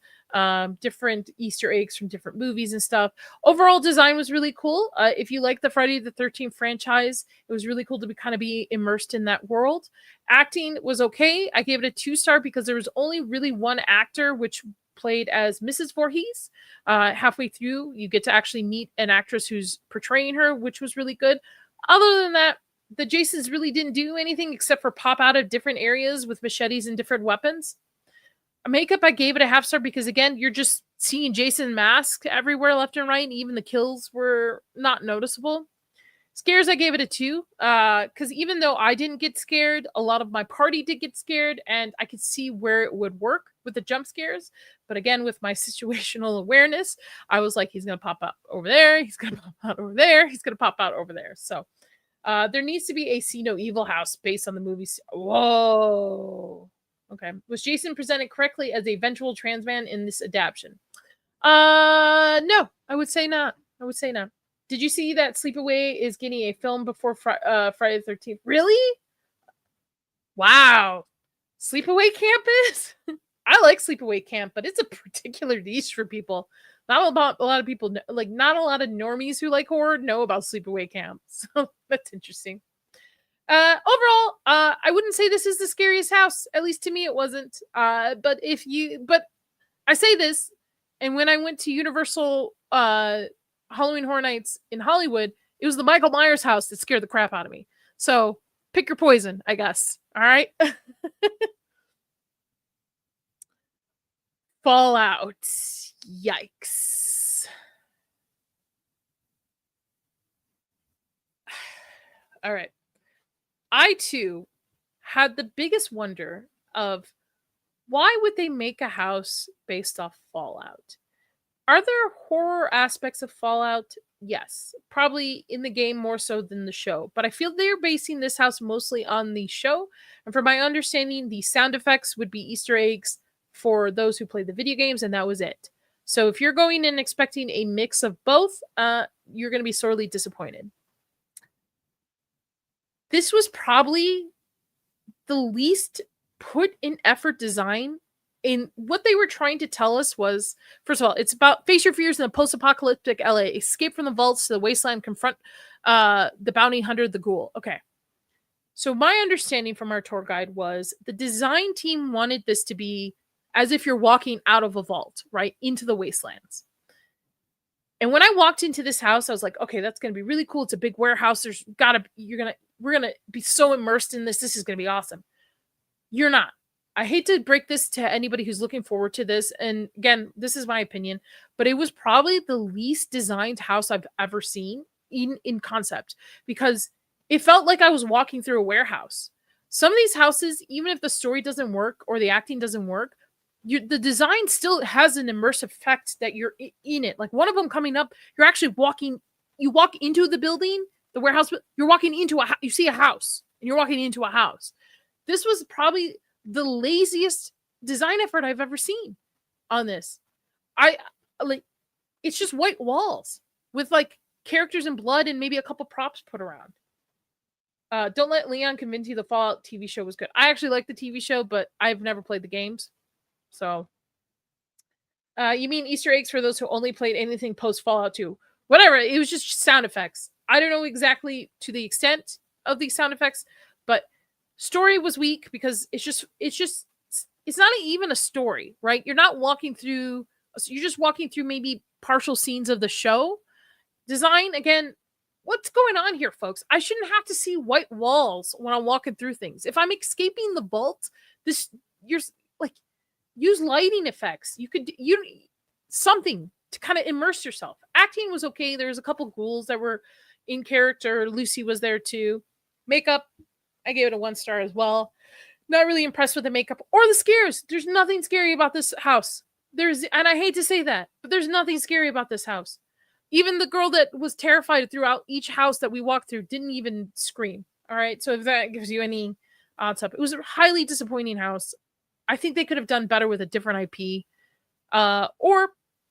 different Easter eggs from different movies and stuff. Overall design was really cool. If you like the Friday the 13th franchise, it was really cool to be immersed in that world. Acting was okay. I gave it a 2-star because there was only really one actor, which played as Mrs. Voorhees. Halfway through, you get to actually meet an actress who's portraying her, which was really good. Other than that, the Jasons really didn't do anything except for pop out of different areas with machetes and different weapons. Makeup, I gave it a 1/2-star because, again, you're just seeing Jason masks everywhere left and right, and even the kills were not noticeable. Scares, I gave it a 2 because even though I didn't get scared, a lot of my party did get scared, and I could see where it would work with the jump scares. But again, with my situational awareness, I was like, he's going to pop up over there. He's going to pop out over there. He's going to pop out over there. So there needs to be a See No Evil house based on the movies. Whoa. Okay. Was Jason presented correctly as a eventual trans man in this adaptation? No, I would say not. I would say not. Did you see that Sleepaway is getting a film before Friday the 13th? Really? Wow. Sleepaway Camp is? I like Sleepaway Camp, but it's a particular niche for people. Not a lot of people, like not a lot of normies who like horror know about Sleepaway Camp. So that's interesting. Overall, I wouldn't say this is the scariest house. At least to me, it wasn't. But I say this, and when I went to Universal Halloween Horror Nights in Hollywood, it was the Michael Myers house that scared the crap out of me. So pick your poison, I guess. All right. Fallout. Yikes. All right. I too had the biggest wonder of why would they make a house based off Fallout? Are there horror aspects of Fallout? Yes, probably in the game more so than the show, but I feel they're basing this house mostly on the show. And from my understanding, the sound effects would be Easter eggs for those who play the video games, and that was it. So if you're going in expecting a mix of both, you're going to be sorely disappointed. This was probably the least put in effort design. In what they were trying to tell us was, first of all, it's about face your fears in a post-apocalyptic LA, escape from the vaults to the wasteland, confront the bounty hunter, the ghoul. Okay. So my understanding from our tour guide was the design team wanted this to be as if you're walking out of a vault, right, into the wastelands. And when I walked into this house, I was like, okay, that's going to be really cool. It's a big warehouse. We're going to be so immersed in this. This is going to be awesome. You're not. I hate to break this to anybody who's looking forward to this. And again, this is my opinion, but it was probably the least designed house I've ever seen in concept, because it felt like I was walking through a warehouse. Some of these houses, even if the story doesn't work or the acting doesn't work, the design still has an immersive effect that you're in it. Like one of them coming up, you're actually walking, you walk into the building, the warehouse, you're walking into you see a house and you're walking into a house. This was probably the laziest design effort I've ever seen on this. It's just white walls with like characters in blood and maybe a couple props put around. Don't let Leon convince you the Fallout TV show was good. I actually like the TV show, but I've never played the games. So, you mean Easter eggs for those who only played anything post Fallout 2? Whatever. It was just sound effects. I don't know exactly to the extent of these sound effects, but story was weak because it's not even a story, right? You're not walking through. You're just walking through maybe partial scenes of the show. Design, again, what's going on here, folks? I shouldn't have to see white walls when I'm walking through things. If I'm escaping the vault, you're like, use lighting effects. You something to kind of immerse yourself. Acting was okay. There's a couple ghouls that were in character. Lucy was there too. Makeup, I gave it a 1-star as well. Not really impressed with the makeup or the scares. There's nothing scary about this house. And I hate to say that, but there's nothing scary about this house. Even the girl that was terrified throughout each house that we walked through didn't even scream. All right. So if that gives you any odds up, it was a highly disappointing house. I think they could have done better with a different IP, or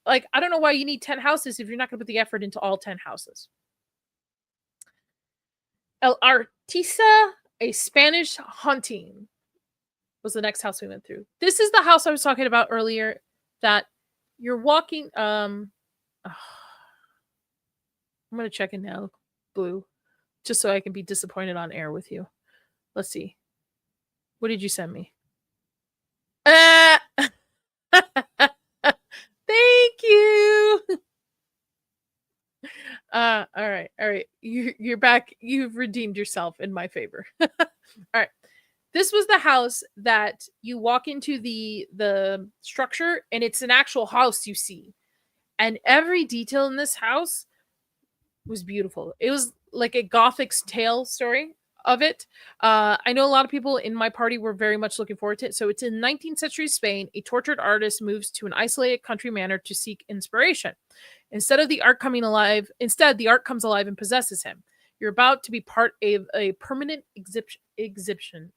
Like, I don't know why you need 10 houses if you're not going to put the effort into all 10 houses. El Artista, a Spanish haunting, was the next house we went through. This is the house I was talking about earlier that you're walking. I'm going to check it now, Blue, just so I can be disappointed on air with you. Let's see. What did you send me? Thank you. All right. You're back. You've redeemed yourself in my favor. All right. This was the house that you walk into the structure, and it's an actual house you see. And every detail in this house was beautiful. It was like a Gothic's tale story of it. I know a lot of people in my party were very much looking forward to it. So it's in 19th century Spain. A tortured artist moves to an isolated country manor to seek inspiration. Instead, the art comes alive and possesses him. You're about to be part of a permanent exhibition.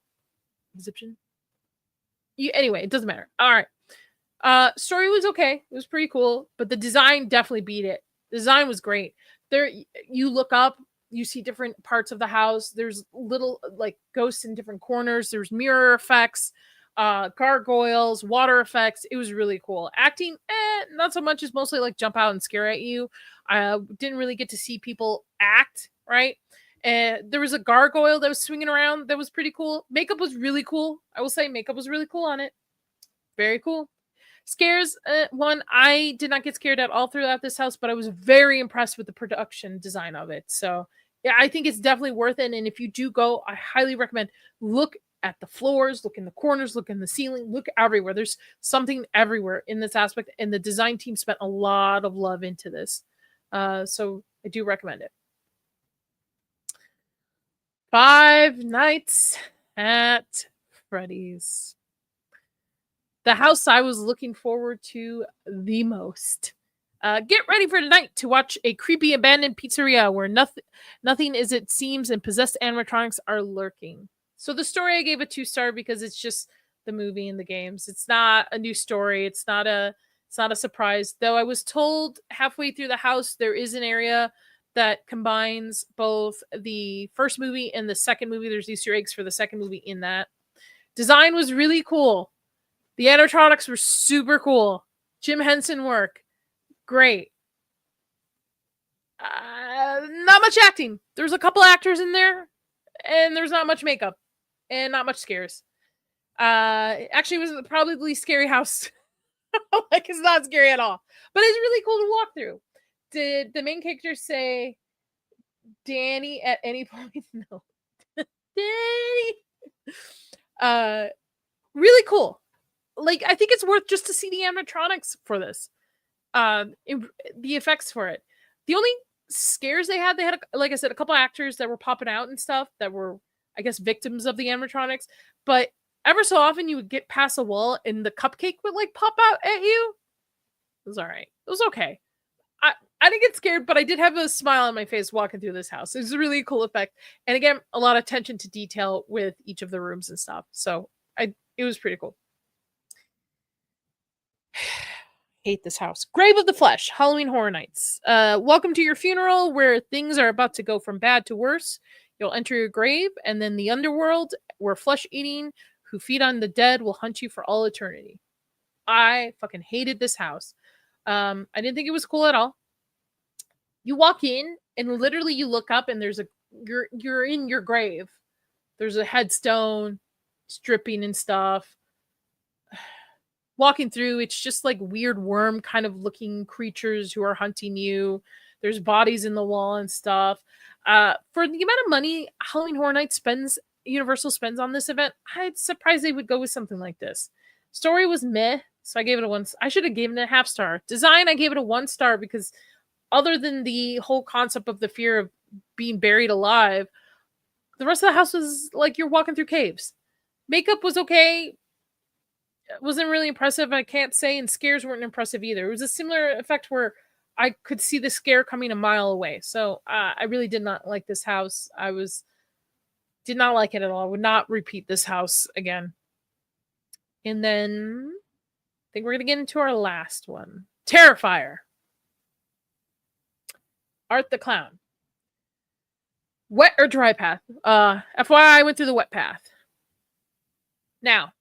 Anyway, it doesn't matter. All right. Story was okay. It was pretty cool, but the design definitely beat it. The design was great. There, you look up, you see different parts of the house. There's little like ghosts in different corners. There's mirror effects, gargoyles, water effects. It was really cool. Acting, not so much. It's mostly like jump out and scare at you. I didn't really get to see people act, right? And there was a gargoyle that was swinging around that was pretty cool. Makeup was really cool. I will say makeup was really cool on it. Very cool. Scares, one, I did not get scared at all throughout this house, but I was very impressed with the production design of it. So yeah, I think it's definitely worth it. And if you do go, I highly recommend look at the floors, look in the corners, look in the ceiling, look everywhere. There's something everywhere in this aspect. And the design team spent a lot of love into this. So I do recommend it. Five Nights at Freddy's. The house I was looking forward to the most. Get ready for tonight to watch a creepy abandoned pizzeria where nothing is it seems and possessed animatronics are lurking. So the story I gave a 2-star because it's just the movie and the games. It's not a new story. It's not a surprise. Though I was told halfway through the house there is an area that combines both the first movie and the second movie. There's Easter eggs for the second movie in that. Design was really cool. The animatronics were super cool. Jim Henson work. Great. Not much acting. There's a couple actors in there, and there's not much makeup, and not much scares. Actually, it was probably scary house. Like, it's not scary at all. But it's really cool to walk through. Did the main character say Danny at any point? No. Danny! Really cool. Like, I think it's worth just to see the animatronics for this. The effects for it. The only scares they had, like I said, a couple actors that were popping out and stuff that were, I guess, victims of the animatronics. But ever so often you would get past a wall and the cupcake would like pop out at you. It was all right. It was okay. I didn't get scared, but I did have a smile on my face walking through this house. It was a really cool effect. And again, a lot of attention to detail with each of the rooms and stuff. So it was pretty cool. Hate this house. Grave of the Flesh, Halloween Horror Nights. Welcome to your funeral where things are about to go from bad to worse. You'll enter your grave, and then the underworld, where flesh-eating who feed on the dead will hunt you for all eternity. I fucking hated this house. I didn't think it was cool at all. You walk in, and literally you look up, and you're in your grave. There's a headstone, stripping and stuff. Walking through, it's just like weird worm kind of looking creatures who are hunting you. There's bodies in the wall and stuff. For the amount of money Halloween Horror Nights Universal spends on this event, I'm surprised they would go with something like this. Story was meh, so I gave it a 1. I should have given it a half star. Design, I gave it a 1 star because other than the whole concept of the fear of being buried alive, the rest of the house was like you're walking through caves. Makeup was okay. It wasn't really impressive, I can't say, and scares weren't impressive either. It was a similar effect where I could see the scare coming a mile away. So I really did not like this house. Did not like it at all. I would not repeat this house again. And then I think we're going to get into our last one. Terrifier. Art the Clown. Wet or dry path? FYI, I went through the wet path. Now,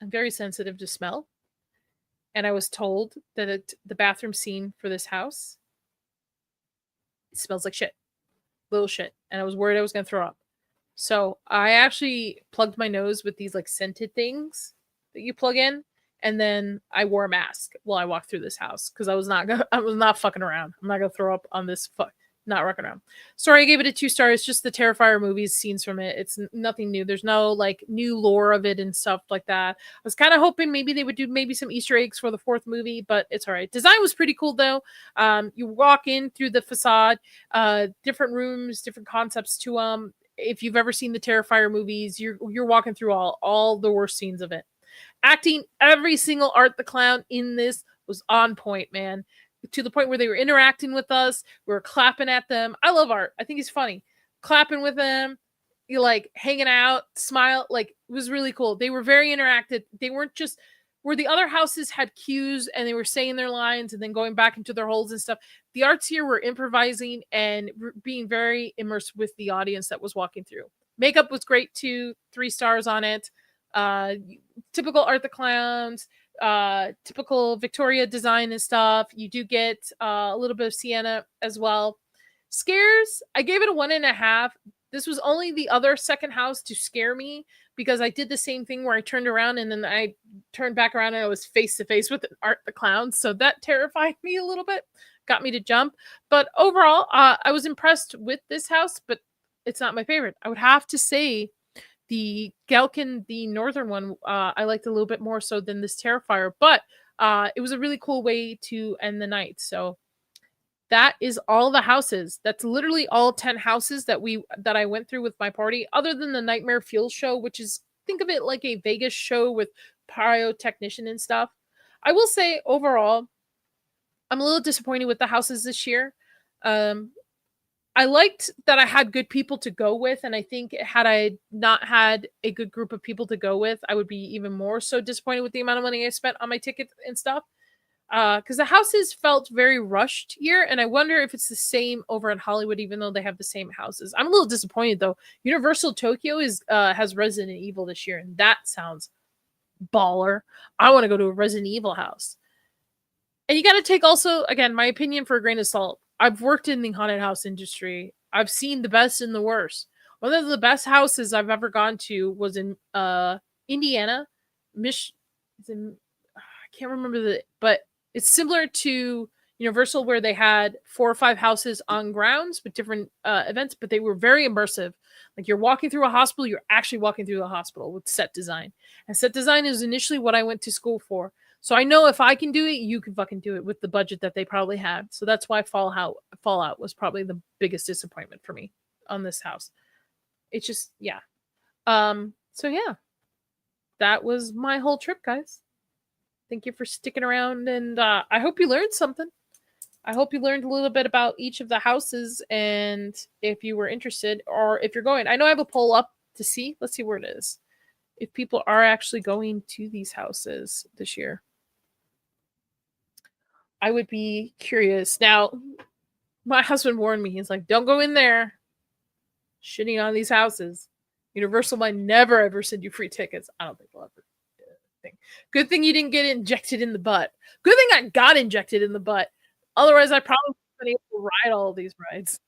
I'm very sensitive to smell, and I was told that the bathroom scene for this house, it smells like shit. Little shit. And I was worried I was going to throw up. So I actually plugged my nose with these like scented things that you plug in, and then I wore a mask while I walked through this house because I was not fucking around. I'm not gonna throw up on this not rocking around. Sorry, I gave it a 2 stars. Just the Terrifier movies, scenes from it. It's nothing new. There's no like new lore of it and stuff like that. I was kind of hoping maybe they would do maybe some Easter eggs for the 4th movie, but it's all right. Design was pretty cool though. You walk in through the facade, different rooms, different concepts to them. If you've ever seen the Terrifier movies, you're walking through all the worst scenes of it. Acting, every single Art the Clown in this was on point, man. To the point where they were interacting with us. We were clapping at them. I love Art. I think he's funny. Clapping with them, you like hanging out, smile. Like, it was really cool. They were very interactive. They weren't just where the other houses had cues and they were saying their lines and then going back into their holes and stuff. The Arts here were improvising and being very immersed with the audience that was walking through. Makeup was great too. 3 stars on it. Typical Art the Clowns, typical Victoria design and stuff. You do get a little bit of Sienna as well. Scares, I gave it a 1.5. This was only the other second house to scare me because I did the same thing where I turned around and then I turned back around and I was face to face with Art the Clown. So that terrified me a little bit, got me to jump. But overall, I was impressed with this house, but it's not my favorite. I would have to say the Galkin, the northern one, I liked a little bit more so than this Terrifier, but it was a really cool way to end the night. So that is all the houses. That's literally all 10 houses that I went through with my party, other than the Nightmare Fuel show, which is, think of it like a Vegas show with pyrotechnician and stuff. I will say overall, I'm a little disappointed with the houses this year. I liked that I had good people to go with, and I think had I not had a good group of people to go with, I would be even more so disappointed with the amount of money I spent on my tickets and stuff. Because the houses felt very rushed here, and I wonder if it's the same over in Hollywood, even though they have the same houses. I'm a little disappointed though. Universal Tokyo has Resident Evil this year, and that sounds baller. I want to go to a Resident Evil house. And you got to take also, again, my opinion for a grain of salt. I've worked in the haunted house industry. I've seen the best and the worst. One of the best houses I've ever gone to was in Indiana. I can't remember but it's similar to Universal, where they had 4 or 5 houses on grounds with different events, but they were very immersive. Like, you're walking through a hospital, you're actually walking through a hospital with set design. And set design is initially what I went to school for. So I know if I can do it, you can fucking do it with the budget that they probably had. So that's why Fallout was probably the biggest disappointment for me on this house. It's just, yeah. So yeah, that was my whole trip, guys. Thank you for sticking around, and I hope you learned something. I hope you learned a little bit about each of the houses, and if you were interested, or if you're going. I know I have a poll up to see. Let's see where it is. If people are actually going to these houses this year. I would be curious. Now, my husband warned me. He's like, don't go in there shitting on these houses. Universal might never, ever send you free tickets. I don't think they'll ever. Good thing you didn't get injected in the butt. Good thing I got injected in the butt. Otherwise, I probably wouldn't have been able to ride all of these rides.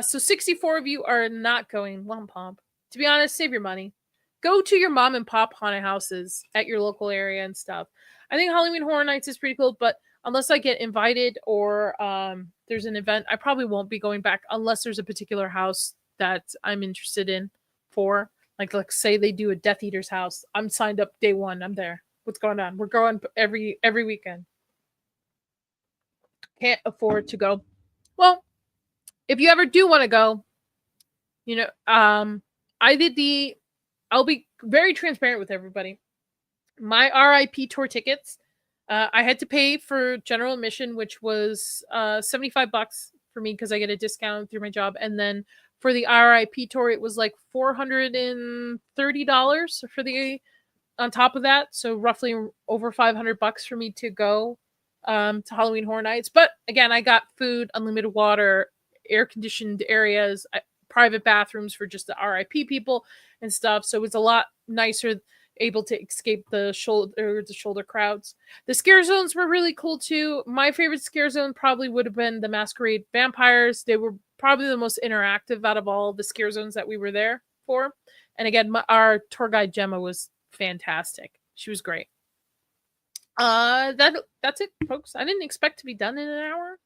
So 64 of you are not going. Lump pump. To be honest, save your money. Go to your mom and pop haunted houses at your local area and stuff. I think Halloween Horror Nights is pretty cool, but unless I get invited or there's an event, I probably won't be going back unless there's a particular house that I'm interested in for. Like, let's say they do a Death Eater's house. I'm signed up day 1. I'm there. What's going on? We're going every weekend. Can't afford to go. Well, if you ever do want to go, I'll be very transparent with everybody. My RIP tour tickets, I had to pay for general admission, which was $75 for me because I get a discount through my job. And then for the RIP tour, it was like $430 for the on top of that, so roughly over $500 for me to go to Halloween Horror Nights. But again, I got food, unlimited water, air conditioned areas, private bathrooms for just the RIP people and stuff. So it's a lot nicer, able to escape the shoulder crowds. The scare zones were really cool too. My favorite scare zone probably would have been the Masquerade Vampires. They were probably the most interactive out of all the scare zones that we were there for. And again, our tour guide Gemma was fantastic. She was great. That's it, folks. I didn't expect to be done in an hour.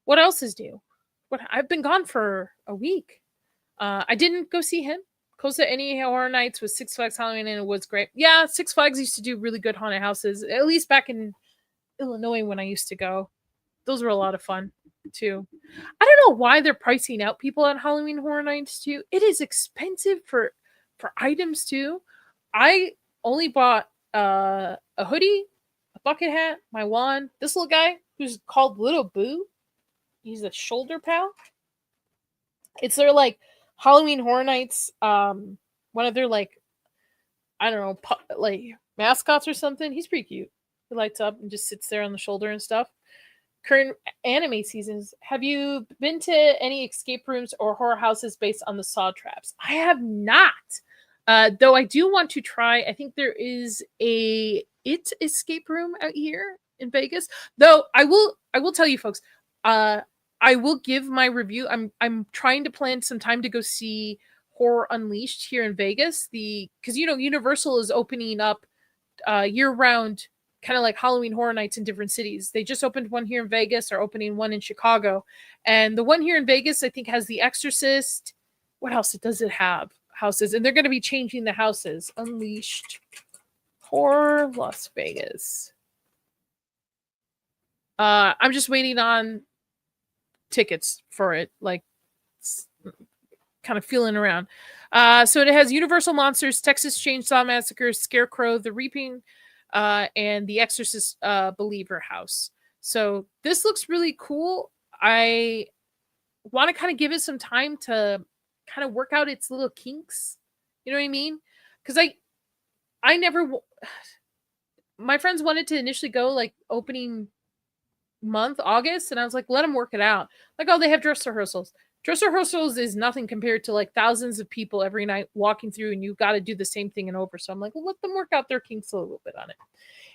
What else is new? I've been gone for a week. I didn't go see him. Costa Any Horror Nights was Six Flags Halloween, and it was great. Yeah, Six Flags used to do really good haunted houses, at least back in Illinois when I used to go. Those were a lot of fun too. I don't know why they're pricing out people at Halloween Horror Nights too. It is expensive for items too. I only bought a hoodie, a bucket hat, my wand. This little guy who's called Little Boo. He's a shoulder pal. It's their like Halloween Horror Nights. One of their like, I don't know, like mascots or something. He's pretty cute. He lights up and just sits there on the shoulder and stuff. Current anime seasons. Have you been to any escape rooms or horror houses based on the Saw traps? I have not. Though I do want to try. I think there is a It escape room out here in Vegas. Though I will tell you folks, I will give my review. I'm trying to plan some time to go see Horror Unleashed here in Vegas. Because Universal is opening up year round, kind of like Halloween Horror Nights in different cities. They just opened one here in Vegas. They're opening one in Chicago, and the one here in Vegas I think has The Exorcist. What else does it have? Houses, and they're going to be changing the houses. Unleashed Horror Las Vegas. I'm just waiting on tickets for it, like kind of feeling around. So it has Universal Monsters, Texas Chainsaw Massacre, Scarecrow, The Reaping, and The Exorcist Believer House. So this looks really cool. I want to kind of give it some time to kind of work out its little kinks. You know what I mean? Because I never, my friends wanted to initially go like opening month, August, and I was like, let them work it out. Like, oh, they have dress rehearsals. Dress rehearsals is nothing compared to like thousands of people every night walking through, and you got to do the same thing and over. So I'm like, well, let them work out their kinks a little bit on it.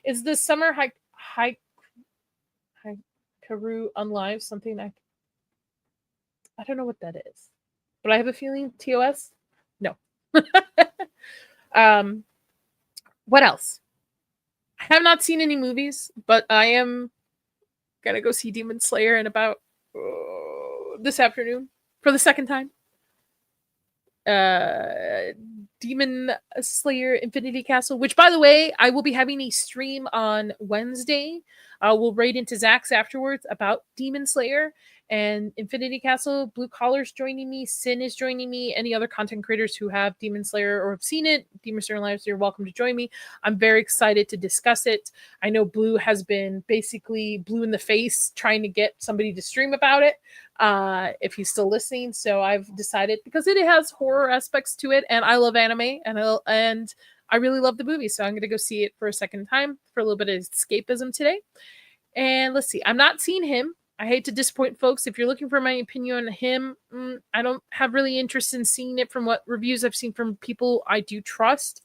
Is the summer Hikaru Unlive something I don't know what that is, but I have a feeling TOS. No. What else? I have not seen any movies, but I am gonna go see Demon Slayer in about this afternoon for the second time. Demon Slayer Infinity Castle, which by the way, I will be having a stream on Wednesday. We'll raid into Zach's afterwards about Demon Slayer and Infinity Castle. Blue Collar's joining me, Sin is joining me, any other content creators who have Demon Slayer or have seen it, Demon Slayer Lives, you're welcome to join me. I'm very excited to discuss it. I know Blue has been basically blue in the face trying to get somebody to stream about it, if he's still listening. So I've decided, because it has horror aspects to it, and I love anime, and I really love the movie, so I'm going to go see it for a second time for a little bit of escapism today. And let's see, I'm not seeing him. I hate to disappoint folks. If you're looking for my opinion on him, I don't have really interest in seeing it from what reviews I've seen from people I do trust.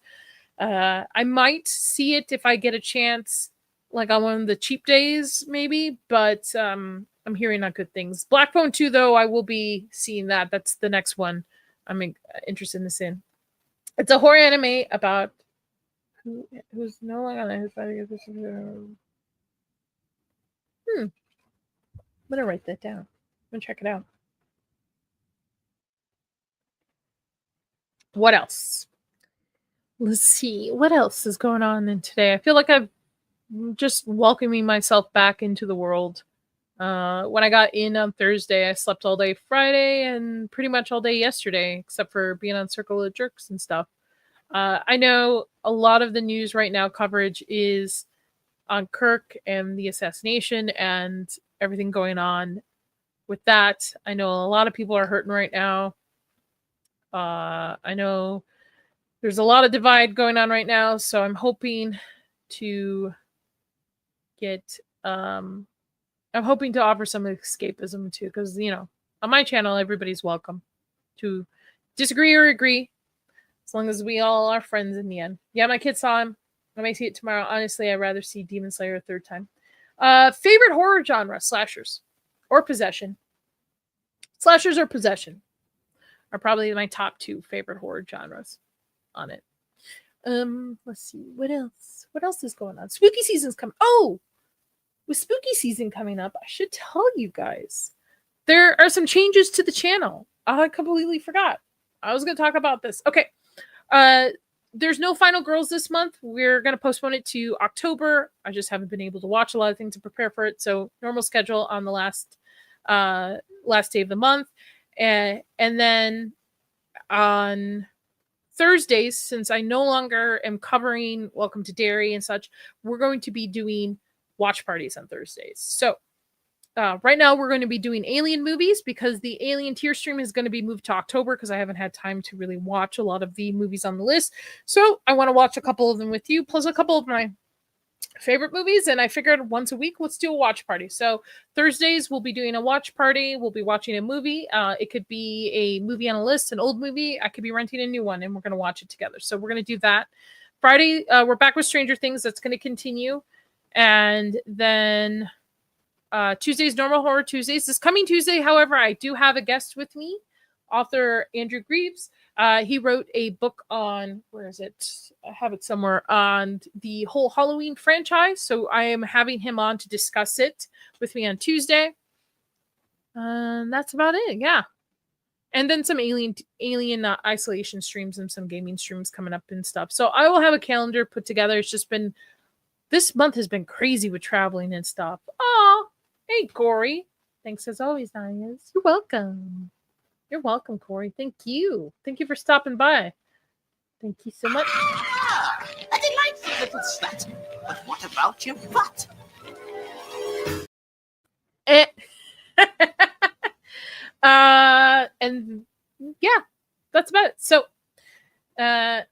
I might see it if I get a chance, like on one of the cheap days, maybe, but I'm hearing not good things. Black Phone 2, though, I will be seeing that. That's the next one I'm interested in this in. It's a horror anime about who's no longer on his body. I'm gonna write that down. I'm gonna check it out. What else? Let's see. What else is going on in today? I feel like I'm just welcoming myself back into the world. When I got in on Thursday, I slept all day Friday and pretty much all day yesterday, except for being on Circle of Jerks and stuff. I know a lot of the news right now coverage is on Kirk and the assassination and everything going on with that. I know a lot of people are hurting right now. I know there's a lot of divide going on right now, so I'm hoping to get I'm hoping to offer some escapism too, because on my channel everybody's welcome to disagree or agree, as long as we all are friends in the end. Yeah, my kids saw him. I may see it tomorrow. Honestly, I'd rather see Demon Slayer a third time. Favorite horror genre: slashers or possession. Slashers or possession are probably my top 2 favorite horror genres on it. Let's see. What else? What else is going on? Spooky season's coming. Oh, with spooky season coming up, I should tell you guys. There are some changes to the channel. I completely forgot. I was going to talk about this. Okay. There's no Final Girls this month. We're going to postpone it to October. I just haven't been able to watch a lot of things to prepare for it. So normal schedule on the last day of the month. And then on Thursdays, since I no longer am covering Welcome to Derry and such, we're going to be doing watch parties on Thursdays. So right now we're going to be doing Alien movies, because the Alien tier stream is going to be moved to October, because I haven't had time to really watch a lot of the movies on the list. So I want to watch a couple of them with you, plus a couple of my favorite movies, and I figured once a week let's do a watch party. So Thursdays we'll be doing a watch party. We'll be watching a movie. It could be a movie on a list, an old movie. I could be renting a new one, and we're going to watch it together. So we're going to do that. Friday we're back with Stranger Things. That's going to continue. And then Tuesdays, normal horror Tuesdays. This coming Tuesday, however, I do have a guest with me, author Andrew Greaves. He wrote a book on, where is it? I have it somewhere, on the whole Halloween franchise. So I am having him on to discuss it with me on Tuesday. That's about it. Yeah. And then some alien isolation streams and some gaming streams coming up and stuff. So I will have a calendar put together. It's just been, this month has been crazy with traveling and stuff. Oh, hey, Corey. Thanks as always, Nias. You're welcome. You're welcome, Corey. Thank you. Thank you for stopping by. Thank you so much.
Ah, a delightful little slut. But what about your butt?
And yeah, that's about it. So I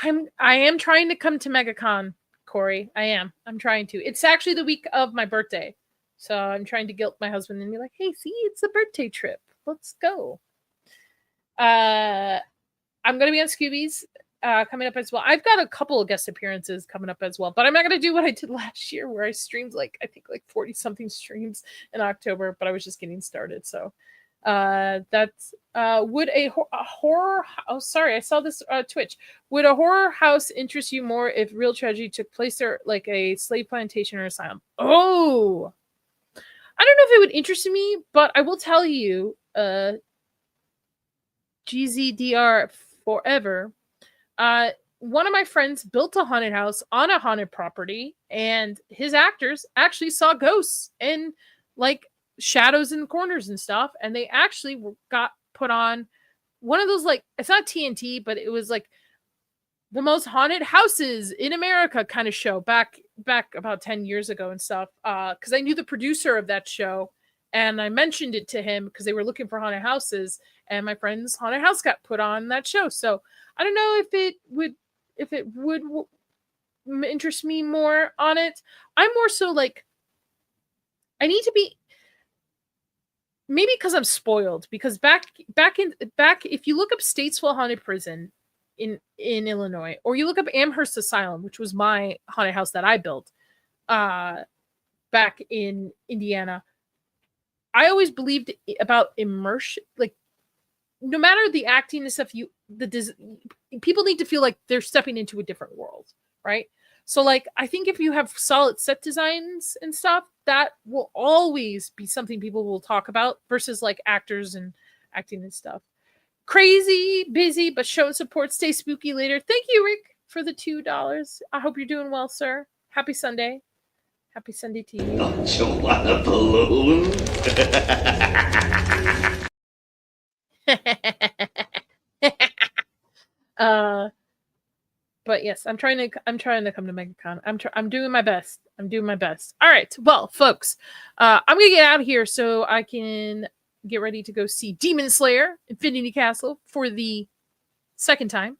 am trying to come to MegaCon, Corey. I'm trying to. It's actually the week of my birthday. So I'm trying to guilt my husband and be like, hey, see, it's a birthday trip. Let's go. I'm going to be on Scooby's coming up as well. I've got a couple of guest appearances coming up as well, but I'm not going to do what I did last year, where I streamed I think 40 something streams in October, but I was just getting started. So that's would a horror, oh sorry, I saw this Twitch. Would a horror house interest you more if real tragedy took place there, like a slave plantation or asylum? Oh, I don't know if it would interest me, but I will tell you, GZDR forever. One of my friends built a haunted house on a haunted property, and his actors actually saw ghosts and shadows in the corners and stuff. And they actually got put on one of those, it's not TNT, but it was the most haunted houses in America kind of show back about 10 years ago and stuff. Because I knew the producer of that show, and I mentioned it to him because they were looking for haunted houses, and my friend's haunted house got put on that show. So I don't know if it would interest me more on it. I'm more so I need to be, maybe because I'm spoiled, because back if you look up Statesville Haunted Prison in Illinois, or you look up Amherst Asylum, which was my haunted house that I built back in Indiana, I always believed about immersion, no matter the acting and stuff, people need to feel like they're stepping into a different world, right? So I think if you have solid set designs and stuff, that will always be something people will talk about, versus actors and acting and stuff. Crazy, busy, but show support. Stay spooky later. Thank you, Rick, for the $2. I hope you're doing well, sir. Happy Sunday. Happy Sunday to you.
Don't you want a balloon?
But yes, I'm trying to come to MegaCon. I'm doing my best. All right, well, folks, I'm gonna get out of here so I can get ready to go see Demon Slayer Infinity Castle for the second time.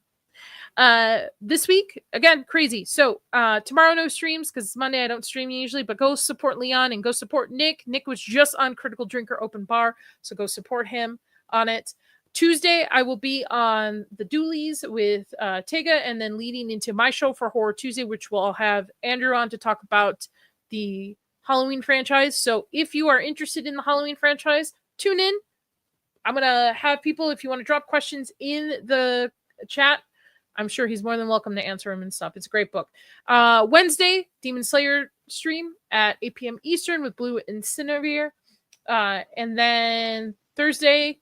This week, again, crazy. So tomorrow no streams because Monday I don't stream usually, but go support Leon and go support Nick. Nick was just on Critical Drinker Open Bar, so go support him on it. Tuesday, I will be on the Doolies with Tega, and then leading into my show for Horror Tuesday, which will have Andrew on to talk about the Halloween franchise. So if you are interested in the Halloween franchise, tune in. I'm going to have people, if you want to drop questions in the chat, I'm sure he's more than welcome to answer them and stuff. It's a great book. Wednesday, Demon Slayer stream at 8 p.m. Eastern with Blue and Cinevere. And then Thursday,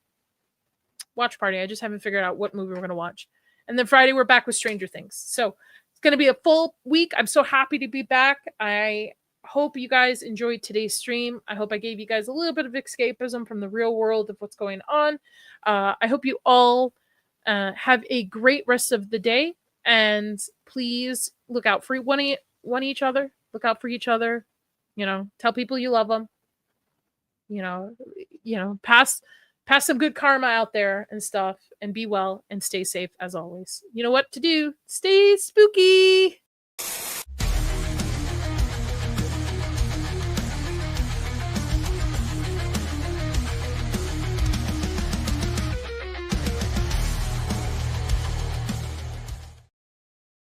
watch party. I just haven't figured out what movie we're going to watch. And then Friday, we're back with Stranger Things. So it's going to be a full week. I'm so happy to be back. I hope you guys enjoyed today's stream. I hope I gave you guys a little bit of escapism from the real world of what's going on. I hope you all have a great rest of the day, and please look out for each other. Look out for each other. Tell people you love them. Pass some good karma out there and stuff, and be well and stay safe as always. You know what to do. Stay spooky.